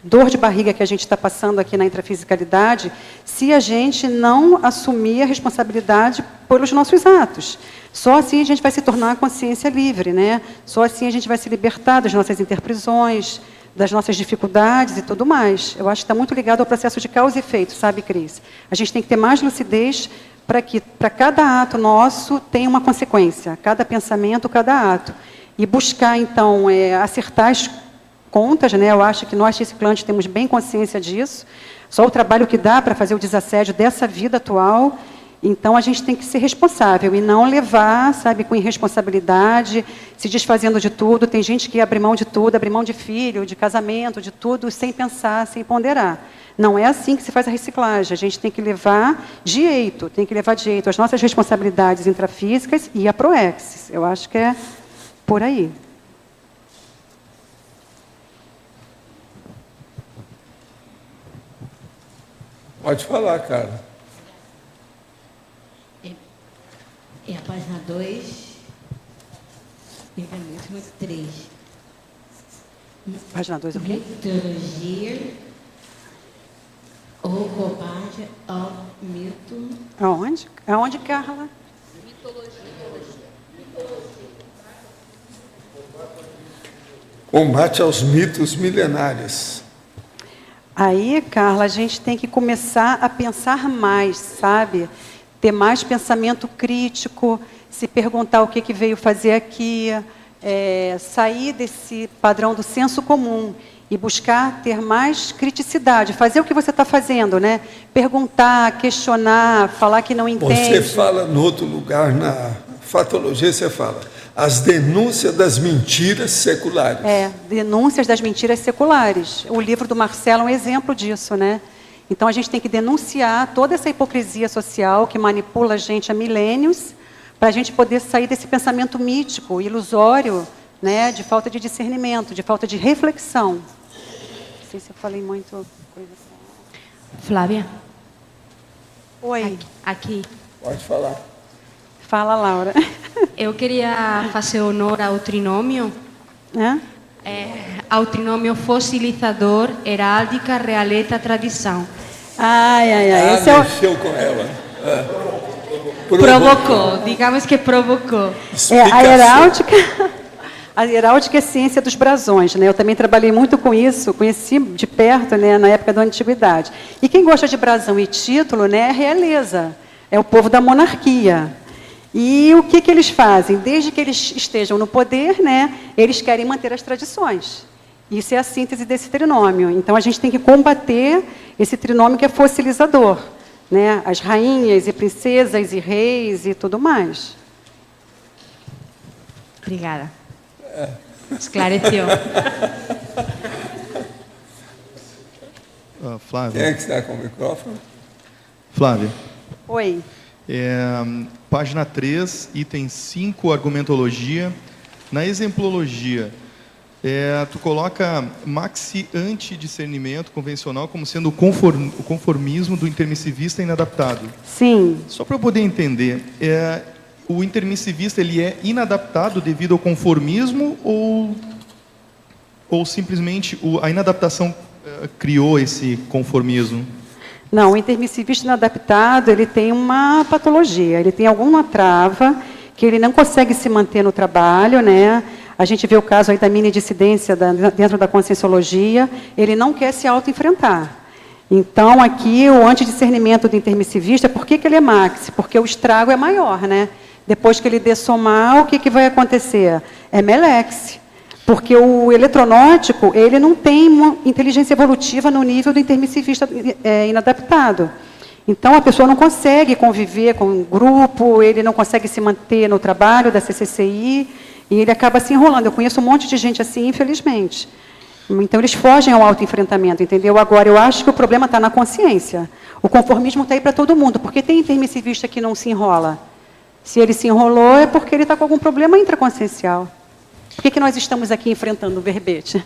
dor de barriga que a gente está passando aqui na intrafisicalidade se a gente não assumir a responsabilidade pelos nossos atos. Só assim a gente vai se tornar a consciência livre, né? Só assim a gente vai se libertar das nossas interprisões, das nossas dificuldades e tudo mais. Eu acho que está muito ligado ao processo de causa e efeito, sabe, Cris? A gente tem que ter mais lucidez para que, para cada ato nosso, tenha uma consequência. Cada pensamento, cada ato. E buscar, então, acertar as contas, né? Eu acho que nós, reciclantes, temos bem consciência disso. Só o trabalho que dá para fazer o desassédio dessa vida atual. Então, a gente tem que ser responsável e não levar, sabe, com irresponsabilidade, se desfazendo de tudo. Tem gente que abre mão de tudo, abre mão de filho, de casamento, de tudo, sem pensar, sem ponderar. Não é assim que se faz a reciclagem. A gente tem que levar de jeito, as nossas responsabilidades intrafísicas e a proexis. Eu acho que é por aí. Pode falar, cara. É a página 2, última 3. Página 2, o quê? Mitologia ou combate ao mito. Aonde? Aonde, Carla? Combate aos mitos milenares. Aí, Carla, a gente tem que começar a pensar mais, sabe? Ter mais pensamento crítico, se perguntar o que veio fazer aqui, sair desse padrão do senso comum e buscar ter mais criticidade, fazer o que você está fazendo, né? Perguntar, questionar, falar que não entende. Você fala no outro lugar, na fatologia, você fala as denúncias das mentiras seculares. Denúncias das mentiras seculares. O livro do Marcelo é um exemplo disso, né? Então, a gente tem que denunciar toda essa hipocrisia social que manipula a gente há milênios, para a gente poder sair desse pensamento mítico, ilusório, né, de falta de discernimento, de falta de reflexão. Não sei se eu falei muito coisa. Flávia? Oi. Aqui. Pode falar. Fala, Laura. Eu queria fazer honor ao trinômio. Ao trinômio fossilizador, heráldica, realeta, tradição. Esse mexeu com ela. Provocou, digamos que provocou. A heráldica é a ciência dos brasões, né? Eu também trabalhei muito com isso, conheci de perto, né, na época da antiguidade. E quem gosta de brasão e título, né, é a realeza, é o povo da monarquia. E o que eles fazem? Desde que eles estejam no poder, né, eles querem manter as tradições. Isso é a síntese desse trinômio. Então, a gente tem que combater esse trinômio que é fossilizador, né? As rainhas e princesas e reis e tudo mais. Obrigada. Esclareceu. Flávia. Quem é que está com o microfone? Flávia. Oi. Página 3, item 5, argumentologia. Na exemplologia, tu coloca maxi antidiscernimento convencional como sendo o conformismo do intermissivista inadaptado. Sim. Só para eu poder entender, o intermissivista ele é inadaptado devido ao conformismo ou simplesmente a inadaptação criou esse conformismo? Não, o intermissivista inadaptado, ele tem uma patologia, ele tem alguma trava que ele não consegue se manter no trabalho, né? A gente vê o caso aí da mini-dissidência dentro da conscienciologia, ele não quer se auto-enfrentar. Então, aqui, o antidiscernimento do intermissivista, por que ele é maxi? Porque o estrago é maior, né? Depois que ele dessomar, o que vai acontecer? É melex. Porque o eletronótico, ele não tem uma inteligência evolutiva no nível do intermissivista inadaptado. Então, a pessoa não consegue conviver com um grupo, ele não consegue se manter no trabalho da CCCI, e ele acaba se enrolando. Eu conheço um monte de gente assim, infelizmente. Então, eles fogem ao autoenfrentamento, entendeu? Agora, eu acho que o problema está na consciência. O conformismo está aí para todo mundo, porque tem intermissivista que não se enrola. Se ele se enrolou, é porque ele está com algum problema intraconsciencial. Por que nós estamos aqui enfrentando o verbete?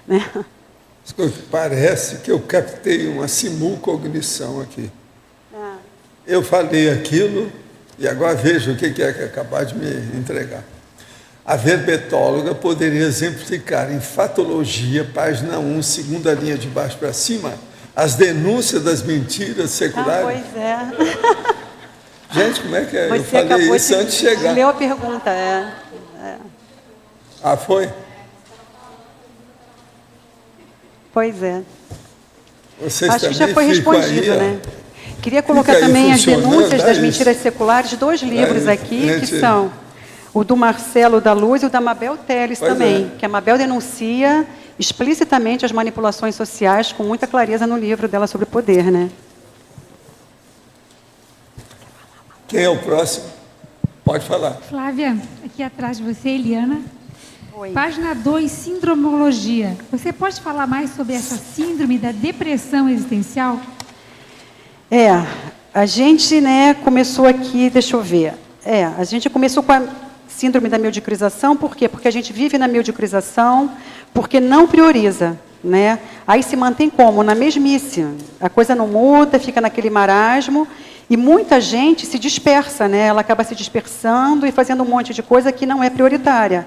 Né? Parece que eu captei uma simulcognição aqui. Eu falei aquilo e agora vejo o que é que acabar de me entregar. A verbetóloga poderia exemplificar em fatologia, página 1, segunda linha de baixo para cima, as denúncias das mentiras seculares. Pois é. Gente, como é que é? Você eu falei isso antes de chegar. Leu a pergunta, Ah, foi? Pois é. Vocês acho que já foi respondido, aí, né? Queria colocar também as denúncias das mentiras seculares, 2 livros aqui, que são o do Marcelo da Luz e o da Mabel Teles também, que a Mabel denuncia explicitamente as manipulações sociais com muita clareza no livro dela sobre poder, né? Quem é o próximo? Pode falar. Flávia, aqui atrás de você, Eliana. Oi. Página 2, sindromologia. Você pode falar mais sobre essa síndrome da depressão existencial? A gente, né, começou aqui, deixa eu ver. A gente começou com a síndrome da mediocrização, por quê? Porque a gente vive na mediocrização, porque não prioriza, né? Aí se mantém como? Na mesmice. A coisa não muda, fica naquele marasmo, e muita gente se dispersa, né? Ela acaba se dispersando e fazendo um monte de coisa que não é prioritária.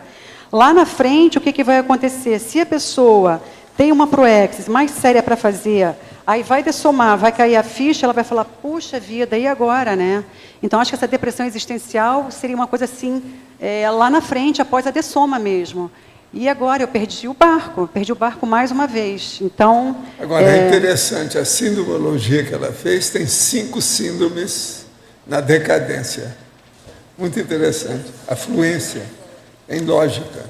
Lá na frente, o que vai acontecer? Se a pessoa tem uma proexis mais séria para fazer, aí vai dessomar, vai cair a ficha, ela vai falar, puxa vida, e agora, né? Então, acho que essa depressão existencial seria uma coisa assim, lá na frente, após a dessoma mesmo. E agora eu perdi o barco mais uma vez. Então, agora, é interessante, a síndromologia que ela fez tem 5 síndromes na decadência. Muito interessante. A fluência, em lógica.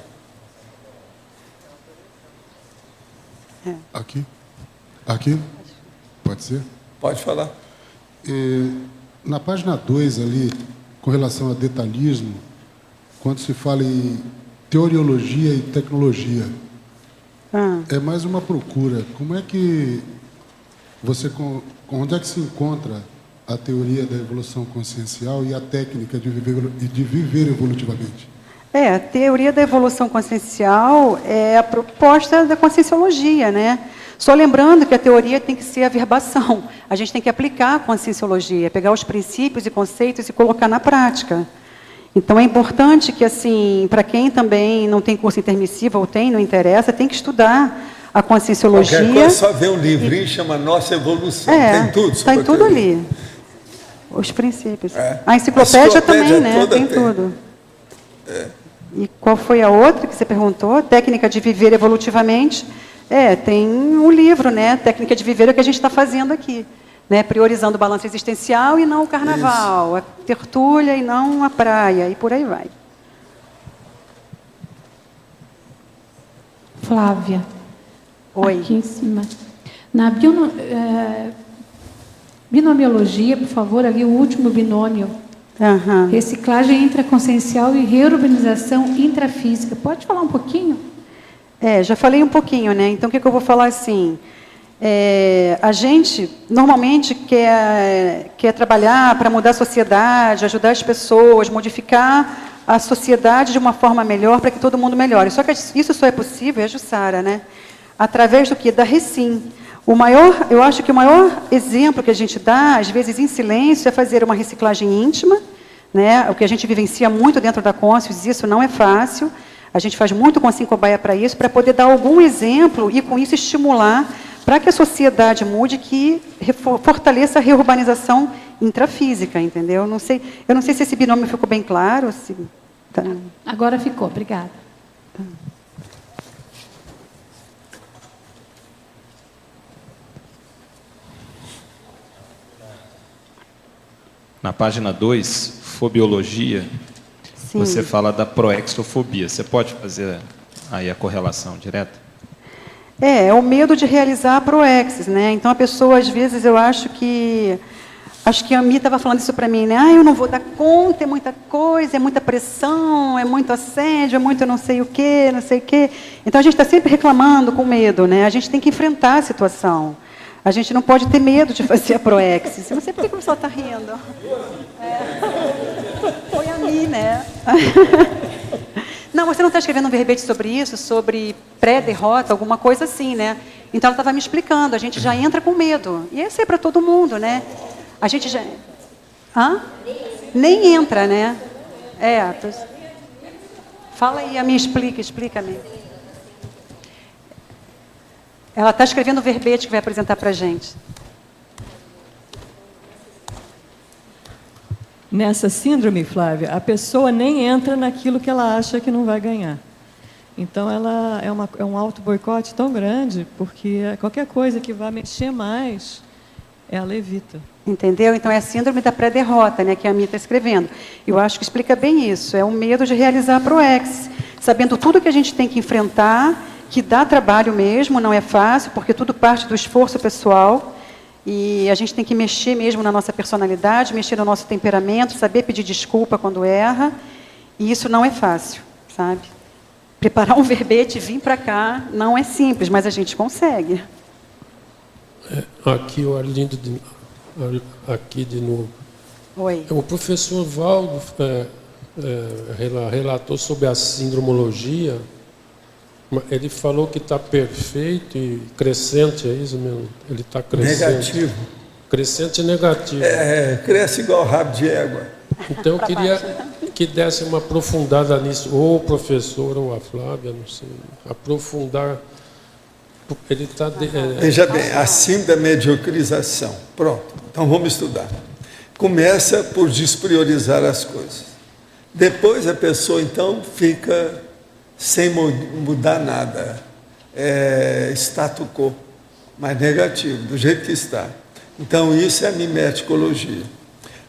Aqui? Pode ser? Pode falar. Na página 2 ali, com relação a detalhismo, quando se fala em teoriologia e tecnologia, é mais uma procura. Como é que onde é que se encontra a teoria da evolução consciencial e a técnica de viver evolutivamente? A teoria da evolução consciencial é a proposta da conscienciologia, né? Só lembrando que a teoria tem que ser a verbação. A gente tem que aplicar a conscienciologia, pegar os princípios e conceitos e colocar na prática. Então, é importante que, assim, para quem também não tem curso intermissivo ou não interessa, tem que estudar a conscienciologia. Qualquer coisa, só ver um livrinho, chama Nossa Evolução. Tem tudo. Está tudo ali. Os princípios. A enciclopédia também, né? Tem tudo. E qual foi a outra que você perguntou? Técnica de viver evolutivamente. Tem um livro, né? Técnica de viver é o que a gente está fazendo aqui. Né? Priorizando o balanço existencial e não o carnaval. Isso. A tertúlia e não a praia. E por aí vai. Flávia, Oi. Aqui em cima. Na binomiologia, por favor, ali o último binômio. Reciclagem intraconsciencial e reurbanização intrafísica. Pode falar um pouquinho? Já falei um pouquinho, né? Então, o que eu vou falar assim? A gente, normalmente, quer trabalhar para mudar a sociedade, ajudar as pessoas, modificar a sociedade de uma forma melhor, para que todo mundo melhore. Só que isso só é possível, Jussara, né? Através do quê? Da Recim. Eu acho que o maior exemplo que a gente dá, às vezes em silêncio, é fazer uma reciclagem íntima, né? O que a gente vivencia muito dentro da Conscius, isso não é fácil. A gente faz muito com a Cobaia para isso, para poder dar algum exemplo e, com isso, estimular para que a sociedade mude, que fortaleça a reurbanização intrafísica, entendeu? Eu não sei se esse binômio ficou bem claro. Tá. Agora ficou, obrigada. Tá. Na página 2, fobiologia, Sim. Você fala da proexofobia. Você pode fazer aí a correlação direta? É o medo de realizar a proexis, né? Então, a pessoa, às vezes, eu acho que a Mi estava falando isso para mim, né? Eu não vou dar conta, é muita coisa, é muita pressão, é muito assédio, é muito não sei o quê, não sei o quê. Então, a gente está sempre reclamando com medo, né? A gente tem que enfrentar a situação. A gente não pode ter medo de fazer a proexis. Eu não sei por que o pessoal está rindo. Foi a Mi, né? Não, você não está escrevendo um verbete sobre isso, sobre pré-derrota, alguma coisa assim, né? Então, ela estava me explicando, a gente já entra com medo. E esse é para todo mundo, né? A gente já... Nem entra, né? Fala aí, a minha explica-me. Ela está escrevendo o verbete que vai apresentar para a gente. Nessa síndrome, Flávia, a pessoa nem entra naquilo que ela acha que não vai ganhar. Então, ela é um auto-boicote tão grande, porque qualquer coisa que vá mexer mais, ela evita. Entendeu? Então, é a síndrome da pré-derrota, né, que a minha está escrevendo. Eu acho que explica bem isso. É o medo de realizar a proexis, sabendo tudo que a gente tem que enfrentar, que dá trabalho mesmo, não é fácil, porque tudo parte do esforço pessoal, e a gente tem que mexer mesmo na nossa personalidade, mexer no nosso temperamento, saber pedir desculpa quando erra, e isso não é fácil, sabe? Preparar um verbete e vir para cá não é simples, mas a gente consegue. Aqui o Arlindo, aqui de novo. Oi. O professor Valdo relatou sobre a sindromologia. Ele falou que está perfeito e crescente, é isso mesmo? Ele está crescente. Negativo. Crescente e negativo. Cresce igual rabo de égua. Então, eu queria que desse uma aprofundada nisso, ou o professor, ou a Flávia, não sei, aprofundar. Ele está... Veja bem, acima da mediocrização. Pronto, então vamos estudar. Começa por despriorizar as coisas. Depois a pessoa, então, fica sem mudar nada. Status quo, mas negativo, do jeito que está. Então, isso é a mimeticologia.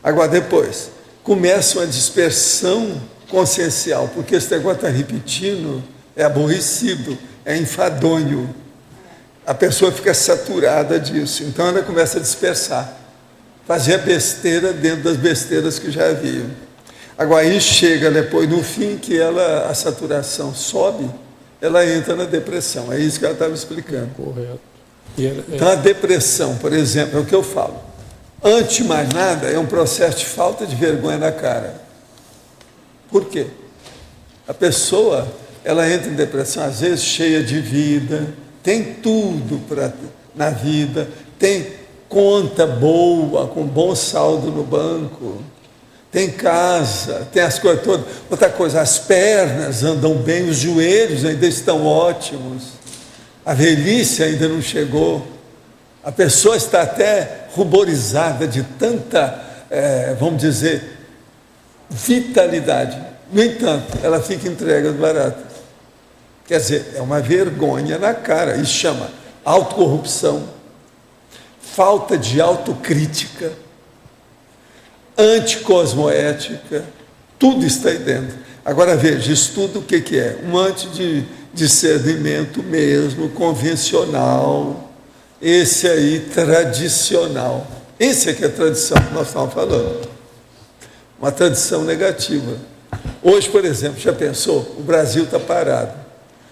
Agora, depois, começa uma dispersão consciencial, porque esse negócio está repetindo, é aborrecido, é enfadonho. A pessoa fica saturada disso, então ela começa a dispersar, fazer a besteira dentro das besteiras que já havia. Agora, aí chega depois, no fim, que a saturação sobe, ela entra na depressão. É isso que ela estava explicando. Correto. Então, a depressão, por exemplo, é o que eu falo. Antes de mais nada, é um processo de falta de vergonha na cara. Por quê? A pessoa, ela entra em depressão, às vezes, cheia de vida, tem tudo na vida, tem conta boa, com bom saldo no banco, tem casa, tem as coisas todas. Outra coisa, as pernas andam bem, os joelhos ainda estão ótimos, a velhice ainda não chegou, a pessoa está até ruborizada de tanta, vamos dizer, vitalidade. No entanto, ela fica entregue às baratas. Quer dizer, é uma vergonha na cara. Isso chama autocorrupção, falta de autocrítica, anticosmoética, tudo está aí dentro. Agora veja, estudo o que é? Um antidiscernimento mesmo, convencional, esse aí tradicional. Esse é que é a tradição que nós estamos falando. Uma tradição negativa. Hoje, por exemplo, já pensou? O Brasil está parado.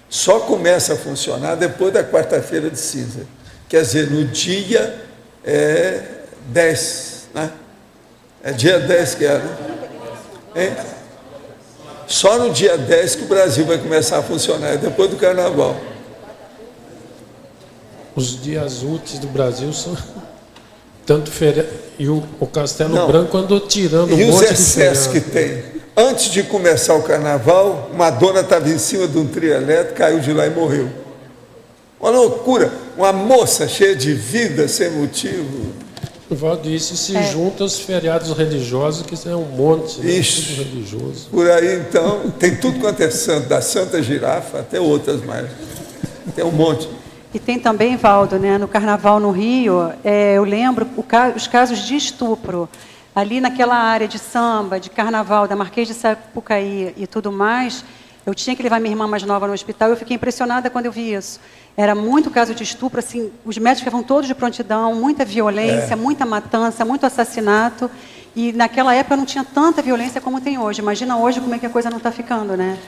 Só começa a funcionar depois da quarta-feira de cinza. Quer dizer, no dia 10, né? É dia 10 que é, né? Hein? Só no dia 10 que o Brasil vai começar a funcionar, depois do Carnaval. Os dias úteis do Brasil são tanto feriado. E o Castelo Branco andou tirando um monte de feriado. E os excessos que tem? Antes de começar o Carnaval, uma dona estava em cima de um trio elétrico, caiu de lá e morreu. Uma loucura. Uma moça cheia de vida, sem motivo. Valdo, isso se junta aos feriados religiosos, que é um monte, né? Tudo religioso. Por aí, então, tem tudo quanto é santo, da Santa Girafa até outras mais. Tem um monte. E tem também, Valdo, né, no Carnaval no Rio, eu lembro os casos de estupro. Ali naquela área de samba, de Carnaval, da Marquês de Sapucaí e tudo mais, eu tinha que levar minha irmã mais nova no hospital e eu fiquei impressionada quando eu vi isso. Era muito caso de estupro, assim, os médicos estavam todos de prontidão, muita violência, muita matança, muito assassinato. E naquela época não tinha tanta violência como tem hoje. Imagina hoje como é que a coisa não está ficando, né?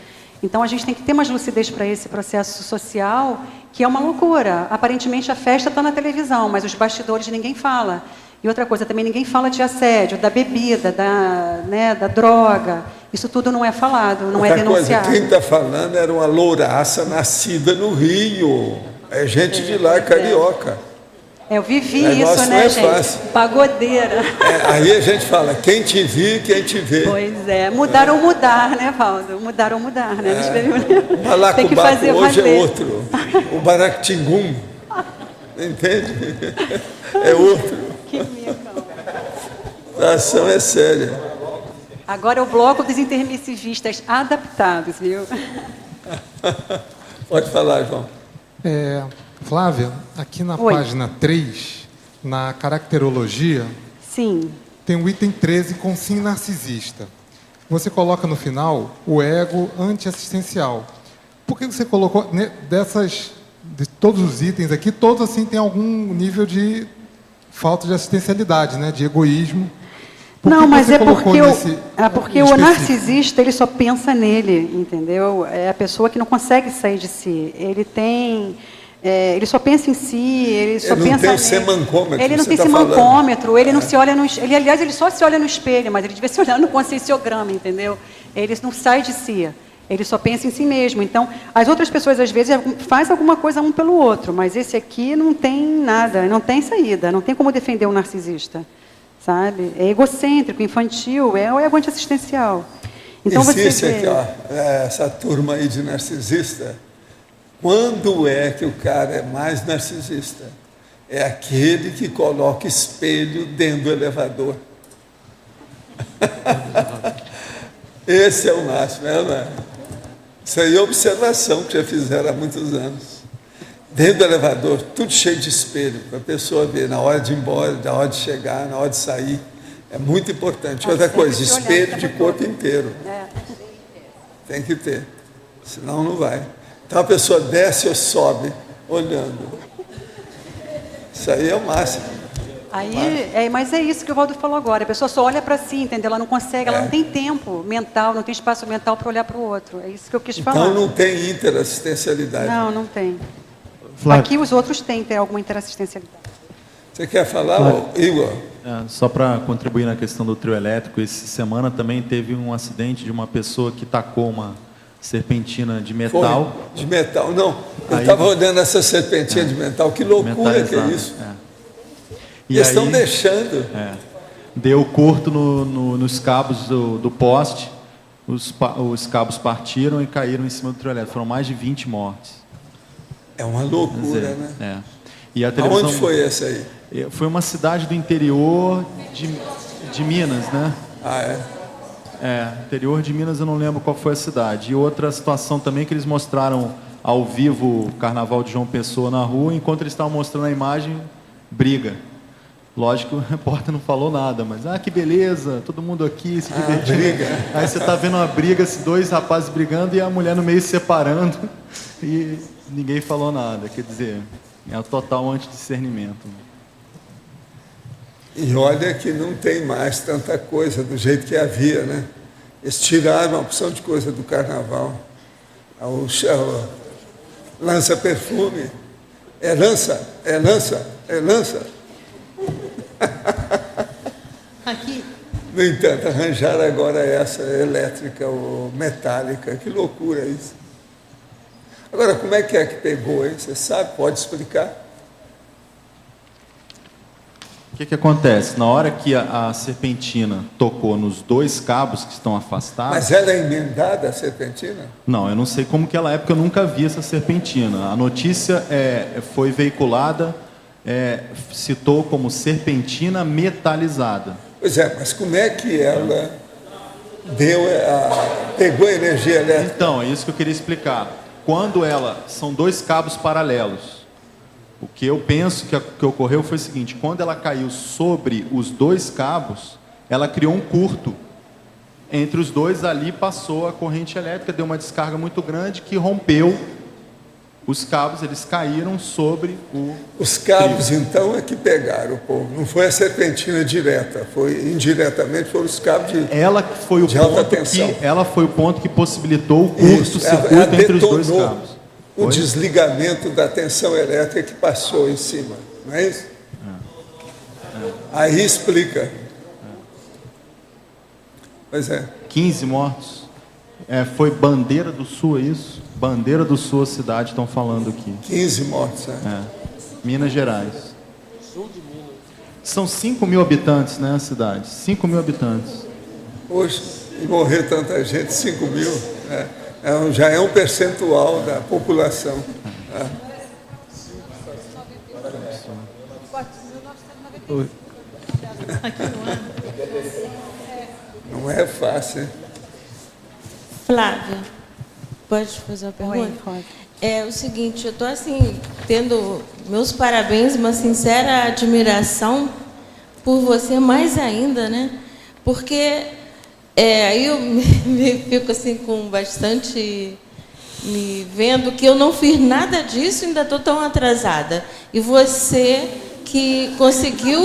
Então a gente tem que ter mais lucidez para esse processo social, que é uma loucura. Aparentemente a festa está na televisão, mas os bastidores ninguém fala. E outra coisa, também ninguém fala de assédio, da bebida, da droga. Isso tudo não é falado, não é denunciado. Quem está falando era uma louraça nascida no Rio. É gente de lá, carioca. Eu vivi isso, né, gente? Fácil. Pagodeira. Aí a gente fala, quem te viu, quem te vê. Pois é, mudaram mudar, né, Valdo? Mudaram mudar, né? O Malacobaco tem que fazer hoje valer. é outro. O Baractingum, entende? É outro. Que mico. A ação é séria. Agora é o bloco dos intermissivistas adaptados, viu? Pode falar, João. Flávia, aqui na página 3, na caracterologia, sim, tem o item 13 com sim narcisista. Você coloca no final o ego antiassistencial. Por que você colocou de todos os itens aqui, todos assim têm algum nível de falta de assistencialidade, né, de egoísmo? Não, mas é porque o narcisista ele só pensa nele, entendeu? É a pessoa que não consegue sair de si. Ele só pensa em si, ele só pensa. Ele não tem o semancômetro. Ele não tem semancômetro. Ele não se olha no. Aliás, ele só se olha no espelho, mas ele devia se olhar no conscienciograma, entendeu? Ele não sai de si. Ele só pensa em si mesmo. Então, as outras pessoas às vezes fazem alguma coisa um pelo outro, mas esse aqui não tem nada, não tem saída, não tem como defender um narcisista. Sabe? É egocêntrico, infantil, é o ego antiassistencial. Então existe aqui, ó, essa turma aí de narcisista. Quando é que o cara é mais narcisista? É aquele que coloca espelho dentro do elevador. Esse é o máximo, não é? Isso aí é observação que já fizeram há muitos anos. Dentro do elevador, tudo cheio de espelho, para a pessoa ver na hora de ir embora, na hora de chegar, na hora de sair. É muito importante. Outra coisa, espelho de corpo inteiro. Tem que ter, senão não vai. Então a pessoa desce ou sobe, olhando. Isso aí é o máximo. Mas é isso que o Valdo falou agora. A pessoa só olha para si, entendeu? Ela não consegue, ela não tem tempo mental, não tem espaço mental para olhar para o outro. É isso que eu quis falar. Então não tem interassistencialidade. Não tem. Flávio. Aqui os outros têm alguma interassistencialidade. Você quer falar, Igor? Só para contribuir na questão do trio elétrico, essa semana também teve um acidente de uma pessoa que tacou uma serpentina de metal. Foi, de metal, não. Eu estava olhando essa serpentina de metal, que loucura que é isso. E eles estão deixando. Deu curto nos cabos do poste, os cabos partiram e caíram em cima do trio elétrico. Foram mais de 20 mortes. É uma loucura, né? E a televisão, aonde foi essa aí? Foi uma cidade do interior de Minas, né? Interior de Minas, eu não lembro qual foi a cidade. E outra situação também que eles mostraram ao vivo o Carnaval de João Pessoa na rua, enquanto eles estavam mostrando a imagem, briga. Lógico que o repórter não falou nada, mas que beleza, todo mundo aqui se divertindo. Aí você está vendo uma briga, esses dois rapazes brigando e a mulher no meio se separando e ninguém falou nada. Quer dizer, é o total antidiscernimento. E olha que não tem mais tanta coisa do jeito que havia, né? Eles tiraram uma opção de coisa do carnaval. O lança-perfume. É lança. Aqui. No entanto, arranjaram agora essa elétrica ou metálica. Que loucura isso. Agora, como é que pegou, hein? Você sabe? Pode explicar? O que acontece? Na hora que a serpentina tocou nos dois cabos que estão afastados... Mas ela é emendada, a serpentina? Não, eu não sei como que ela é, porque eu nunca vi essa serpentina. A notícia foi veiculada, citou como serpentina metalizada. Pois é, mas como é que ela pegou a energia elétrica? Então, é isso que eu queria explicar. Quando são dois cabos paralelos. O que eu penso que ocorreu foi o seguinte: quando ela caiu sobre os dois cabos, ela criou um curto. Entre os dois ali passou a corrente elétrica, deu uma descarga muito grande que rompeu os cabos, eles caíram sobre Os cabos, então, é que pegaram o povo. Não foi a serpentina direta, indiretamente foram os cabos de alta tensão. Ela foi o ponto que possibilitou o curto-circuito entre os dois cabos. O desligamento da tensão elétrica que passou em cima, não é isso? Aí explica. Pois é. 15 mortos. Foi Bandeira do Sul, é isso? Bandeira do Sul, a cidade, estão falando aqui. 15 mortos, Minas Gerais. São 5 mil habitantes, né, a cidade? 5 mil habitantes. Poxa, e morrer tanta gente, 5 mil, já é um percentual da população. Não é fácil, hein? Flávia, pode fazer uma pergunta? É o seguinte, eu estou assim, tendo meus parabéns, uma sincera admiração por você mais ainda, né? Porque aí eu me fico assim com bastante me vendo que eu não fiz nada disso e ainda estou tão atrasada. E você que conseguiu...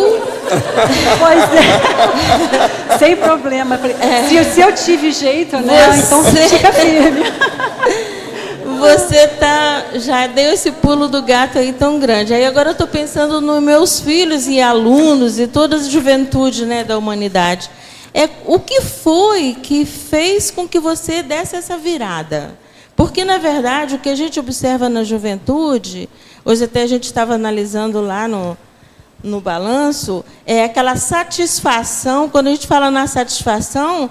Pois é, sem problema. Se eu tive jeito, né? Então você fica firme. Você já deu esse pulo do gato aí tão grande. Aí agora eu estou pensando nos meus filhos e alunos e toda a juventude, né, da humanidade. O que foi que fez com que você desse essa virada? Porque, na verdade, o que a gente observa na juventude, hoje até a gente estava analisando lá no balanço, é aquela satisfação. Quando a gente fala na satisfação,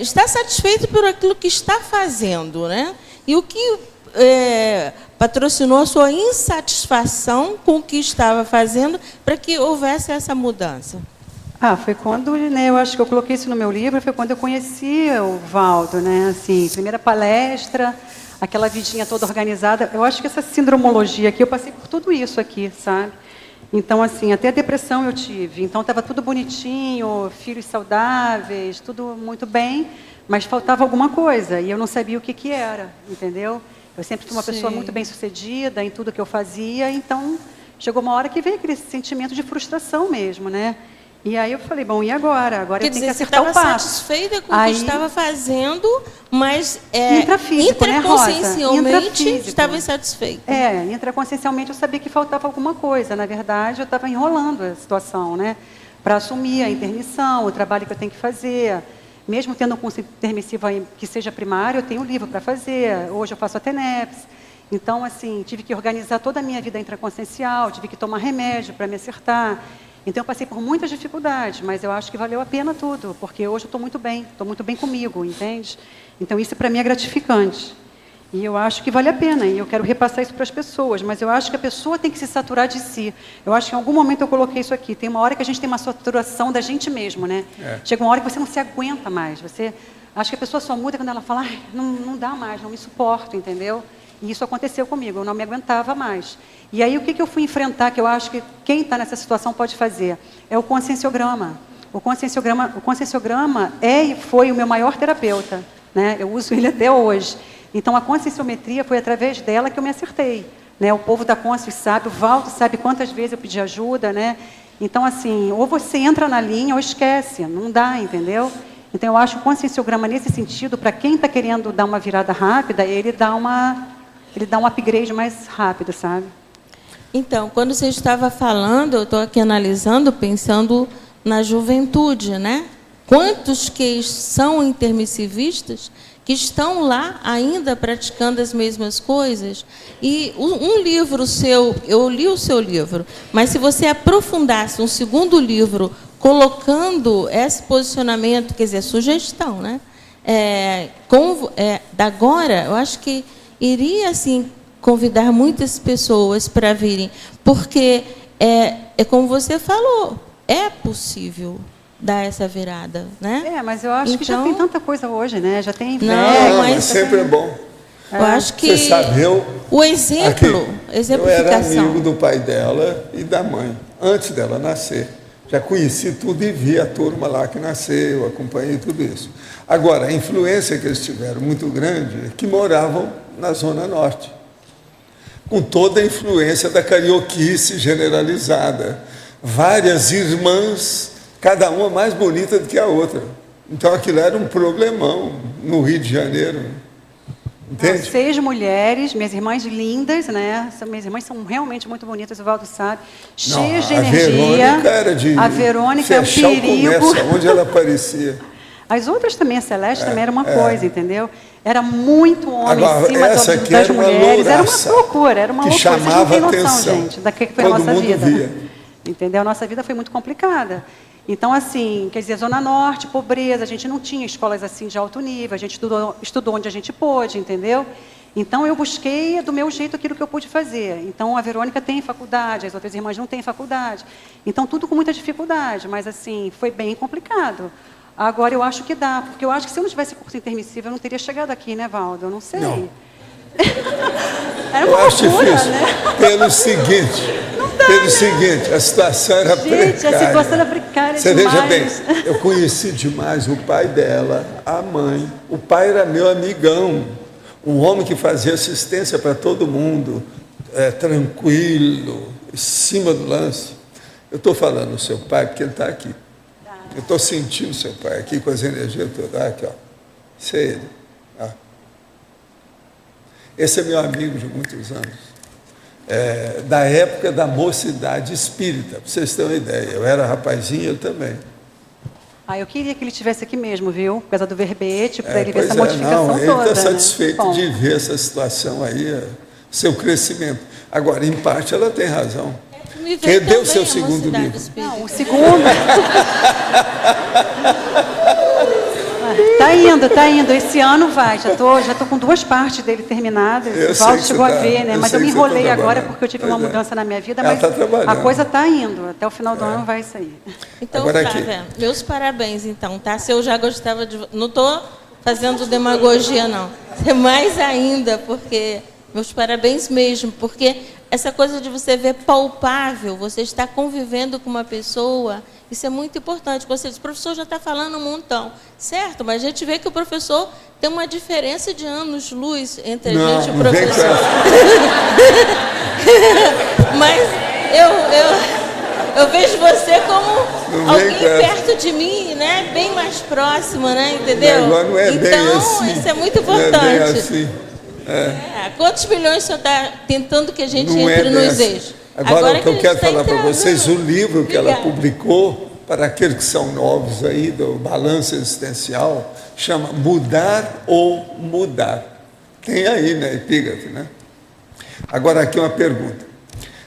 está satisfeito por aquilo que está fazendo, né? E o que patrocinou a sua insatisfação com o que estava fazendo para que houvesse essa mudança? Foi quando, né, eu acho que eu coloquei isso no meu livro, foi quando eu conheci o Valdo, né? Assim, primeira palestra, aquela vidinha toda organizada. Eu acho que essa sindromologia aqui, eu passei por tudo isso aqui, sabe? Então, assim, até a depressão eu tive. Então, estava tudo bonitinho, filhos saudáveis, tudo muito bem, mas faltava alguma coisa, e eu não sabia o que era, entendeu? Eu sempre fui uma pessoa muito bem-sucedida em tudo que eu fazia, então, chegou uma hora que veio aquele sentimento de frustração mesmo, né? E aí eu falei, bom, e agora? Agora eu tenho que acertar o passo. Você estava satisfeita com o que estava fazendo, mas intraconsciencialmente estava insatisfeita. Intraconsciencialmente eu sabia que faltava alguma coisa. Na verdade, eu estava enrolando a situação, né? Para assumir a intermissão, o trabalho que eu tenho que fazer. Mesmo tendo um curso intermissivo que seja primário, eu tenho um livro para fazer. Hoje eu faço a TENEPS. Então, assim, tive que organizar toda a minha vida intraconsciencial, tive que tomar remédio para me acertar. Então, eu passei por muitas dificuldades, mas eu acho que valeu a pena tudo, porque hoje eu estou muito bem comigo, entende? Então, isso para mim é gratificante. E eu acho que vale a pena, e eu quero repassar isso para as pessoas, mas eu acho que a pessoa tem que se saturar de si. Eu acho que em algum momento eu coloquei isso aqui, tem uma hora que a gente tem uma saturação da gente mesmo, né? Chega uma hora que você não se aguenta mais, acha que a pessoa só muda quando ela fala, não dá mais, não me suporto, entendeu? E isso aconteceu comigo, eu não me aguentava mais. E aí o que eu fui enfrentar, que eu acho que quem está nessa situação pode fazer? É o conscienciograma. O conscienciograma é e foi o meu maior terapeuta, né? Eu uso ele até hoje. Então a conscienciometria foi através dela que eu me acertei, né? O povo da Consciência sabe, o Valdo sabe quantas vezes eu pedi ajuda, né? Então assim, ou você entra na linha ou esquece, não dá, entendeu? Então eu acho o conscienciograma nesse sentido, para quem está querendo dar uma virada rápida, ele dá um upgrade mais rápido, sabe? Então, quando você estava falando, eu estou aqui analisando, pensando na juventude, né? Quantos que são intermissivistas que estão lá ainda praticando as mesmas coisas? E um livro seu, eu li o seu livro, mas se você aprofundasse um segundo livro, colocando esse posicionamento, quer dizer, sugestão, né? Da agora, eu acho que iria, assim, convidar muitas pessoas para virem, porque é como você falou, é possível dar essa virada, né? Mas eu acho que já tem tanta coisa hoje, né? Já tem mas sempre é bom. Eu acho que você sabe, o exemplo, eu era amigo do pai dela e da mãe, antes dela nascer. Já conheci tudo e vi a turma lá que nasceu, acompanhei tudo isso. Agora, a influência que eles tiveram muito grande é que moravam na Zona Norte, com toda a influência da carioquice generalizada. Várias irmãs, cada uma mais bonita do que a outra. Então aquilo era um problemão no Rio de Janeiro. Entende? 6 mulheres, minhas irmãs lindas, né? Minhas irmãs são realmente muito bonitas, o Valdo sabe. Cheias de energia. A Verônica é um perigo. Onde ela aparecia. As outras também, a Celeste também era uma coisa, entendeu? Era muito homem agora, em cima das mulheres. Era uma loucura, era uma loucura. Vocês não têm noção, gente, da que foi a nossa vida. Via. Entendeu? A nossa vida foi muito complicada. Então, assim, quer dizer, Zona Norte, pobreza, a gente não tinha escolas assim de alto nível, a gente estudou onde a gente pôde, entendeu? Então, eu busquei do meu jeito aquilo que eu pude fazer. Então, a Verônica tem faculdade, as outras irmãs não têm faculdade. Então, tudo com muita dificuldade, mas, assim, foi bem complicado. Agora, eu acho que dá, porque eu acho que se eu não tivesse curso intermissivo, eu não teria chegado aqui, né, Valdo? Eu não sei. Não. Era uma loucura, né? Pelo seguinte, a situação era precária. Gente, a situação era precária Você demais. veja bem, eu conheci demais o pai dela, a mãe. O pai era meu amigão, um homem que fazia assistência para todo mundo, tranquilo, em cima do lance. Eu estou falando do seu pai porque ele está aqui. Eu estou sentindo o seu pai aqui com as energias todas. Aqui, ó. Isso é ele. Esse é meu amigo de muitos anos. Da época da mocidade espírita, para vocês terem uma ideia. Eu era rapazinho, ele também. Eu queria que ele estivesse aqui mesmo, viu? Por causa do verbete, para ele ver essa modificação toda. Ele está satisfeito de ver essa situação aí, seu crescimento. Agora, em parte, ela tem razão. Quem deu o seu segundo livro? Não, o segundo... Tá indo. Esse ano vai. Já tô com 2 partes dele terminadas. O Valdo chegou a ver, né? Mas eu me enrolei agora porque eu tive uma mudança na minha vida. Mas a coisa está indo. Até o final do ano vai sair. Então, Flávia, meus parabéns, então, tá? Se eu já gostava de... Não estou fazendo demagogia, não. Mais ainda, porque... Meus parabéns mesmo, porque essa coisa de você ver palpável, você está convivendo com uma pessoa, isso é muito importante. Você diz, o professor já está falando um montão, certo? Mas a gente vê que o professor tem uma diferença de anos-luz entre a gente e o professor. Mas eu vejo você como alguém perto de mim, né? Bem mais próximo, né? Entendeu? Não é bem então, assim. Isso é muito importante. Não é bem assim. Quantos milhões o senhor está tentando que a gente entre nos eixos? Agora, o que eu quero falar para vocês, o livro que ela publicou, para aqueles que são novos aí, do Balanço Existencial, chama Mudar ou Mudar. Tem aí na epígrafe, né? Agora, aqui uma pergunta.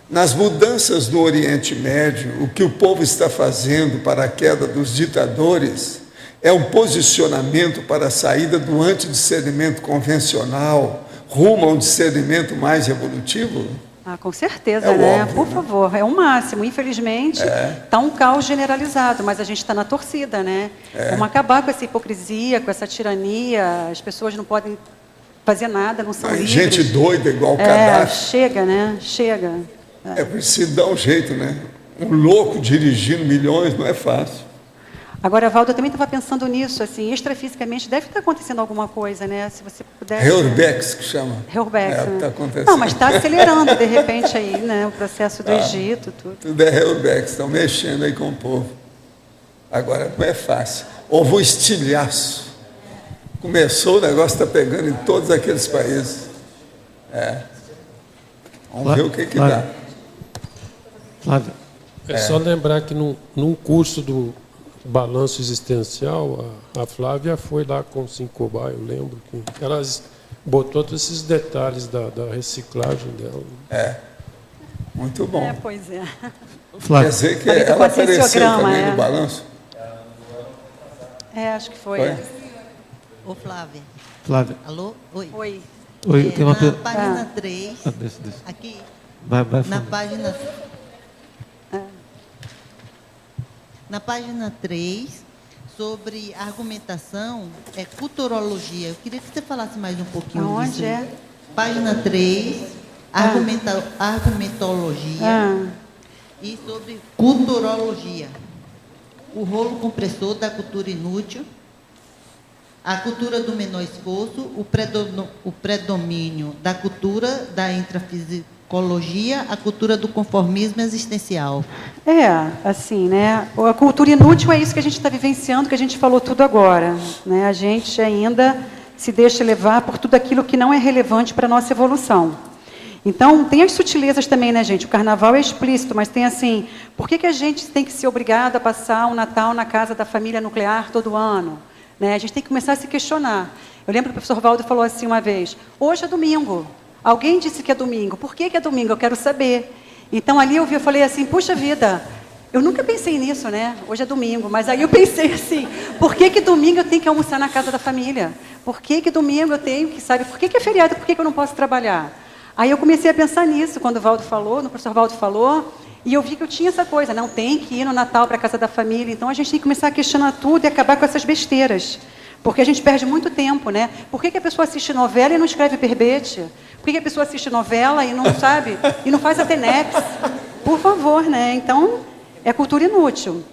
Nas mudanças do Oriente Médio, o que o povo está fazendo para a queda dos ditadores é um posicionamento para a saída do antidiscernimento convencional rumo a um discernimento mais evolutivo? Com certeza, né? Óbvio, por favor, é o máximo. Infelizmente, está um caos generalizado, mas a gente está na torcida, né? Vamos acabar com essa hipocrisia, com essa tirania. As pessoas não podem fazer nada, não são livres. Gente doida igual o Gaddafi. Chega, né? Chega. É preciso dar um jeito, né? Um louco dirigindo milhões não é fácil. Agora, Valdo, eu também estava pensando nisso, assim, extrafisicamente deve estar acontecendo alguma coisa, né? Se você puder... Heurbex, que chama. Heurbex, é, né? Tá acontecendo. Não, mas está acelerando, de repente, aí, né? O processo do Egito, tudo. Tudo é Heurbex, estão mexendo aí com o povo. Agora, não é fácil. Houve um estilhaço. Começou, o negócio está pegando em todos aqueles países. Vamos ver o que dá. Flávio. É só lembrar que num curso do balanço existencial, a Flávia foi lá com o Sincobar, eu lembro que ela botou todos esses detalhes da reciclagem dela. Muito bom. Pois é. Flávia. Quer dizer que ela apareceu também no balanço? Acho que foi. Ô, Flávia. Flávia. Alô? Oi. Oi. Oi, tem uma na página 3, aqui, vai, na página... Na página 3, sobre argumentação, culturologia. Eu queria que você falasse mais um pouquinho disso. Onde Página 3, argumentologia. E sobre culturologia. O rolo compressor da cultura inútil, a cultura do menor esforço, o predomínio da cultura da intrafisicologia, a cultura do conformismo existencial. Assim, né? A cultura inútil é isso que a gente está vivenciando, que a gente falou tudo agora, né? A gente ainda se deixa levar por tudo aquilo que não é relevante para a nossa evolução. Então, tem as sutilezas também, né, gente? O carnaval é explícito, mas tem assim, por que a gente tem que ser obrigado a passar o Natal na casa da família nuclear todo ano? Né? A gente tem que começar a se questionar. Eu lembro que o professor Valdo falou assim uma vez, hoje é domingo. Alguém disse que é domingo. Por que é domingo? Eu quero saber. Então, ali eu falei assim, puxa vida, eu nunca pensei nisso, né? Hoje é domingo. Mas aí eu pensei assim, por que domingo eu tenho que almoçar na casa da família? Por que domingo eu tenho que, sabe? Por que é feriado? Por que eu não posso trabalhar? Aí eu comecei a pensar nisso, quando o Valdo falou, no professor Valdo falou, e eu vi que eu tinha essa coisa, não tem que ir no Natal para a casa da família. Então, a gente tem que começar a questionar tudo e acabar com essas besteiras. Porque a gente perde muito tempo, né? Por que a pessoa assiste novela e não escreve verbete? Por que a pessoa assiste novela e não sabe, e não faz a TENEPS? Por favor, né? Então, é cultura inútil.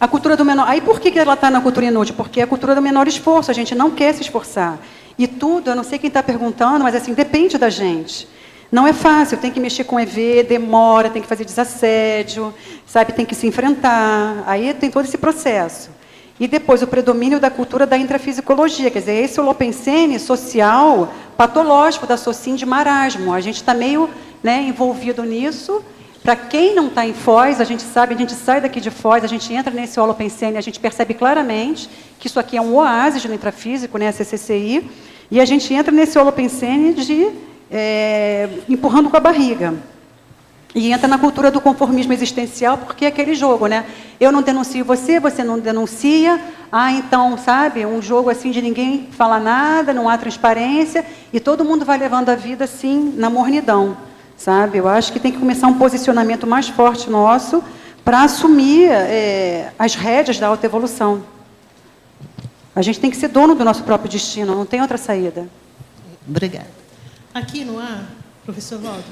A cultura do menor... Aí por que ela está na cultura inútil? Porque é a cultura do menor esforço, a gente não quer se esforçar. E tudo, eu não sei quem está perguntando, mas assim, depende da gente. Não é fácil, tem que mexer com EV, demora, tem que fazer desassédio, sabe? Tem que se enfrentar. Aí tem todo esse processo. E depois o predomínio da cultura da intrafisicologia, quer dizer, esse holopensene social patológico da Socin de marasmo. A gente está meio, né, envolvido nisso. Para quem não está em Foz, a gente sabe, a gente sai daqui de Foz, a gente entra nesse holopensene, a gente percebe claramente que isso aqui é um oásis no intrafísico, né, a CCCI, e a gente entra nesse holopensene empurrando com a barriga. E entra na cultura do conformismo existencial, porque é aquele jogo, né? Eu não denuncio você, você não denuncia. Então, sabe, um jogo assim de ninguém falar nada, não há transparência, e todo mundo vai levando a vida assim, na mornidão, sabe? Eu acho que tem que começar um posicionamento mais forte nosso para assumir as rédeas da autoevolução. A gente tem que ser dono do nosso próprio destino, não tem outra saída. Obrigada. Aqui no ar, professor Valdo,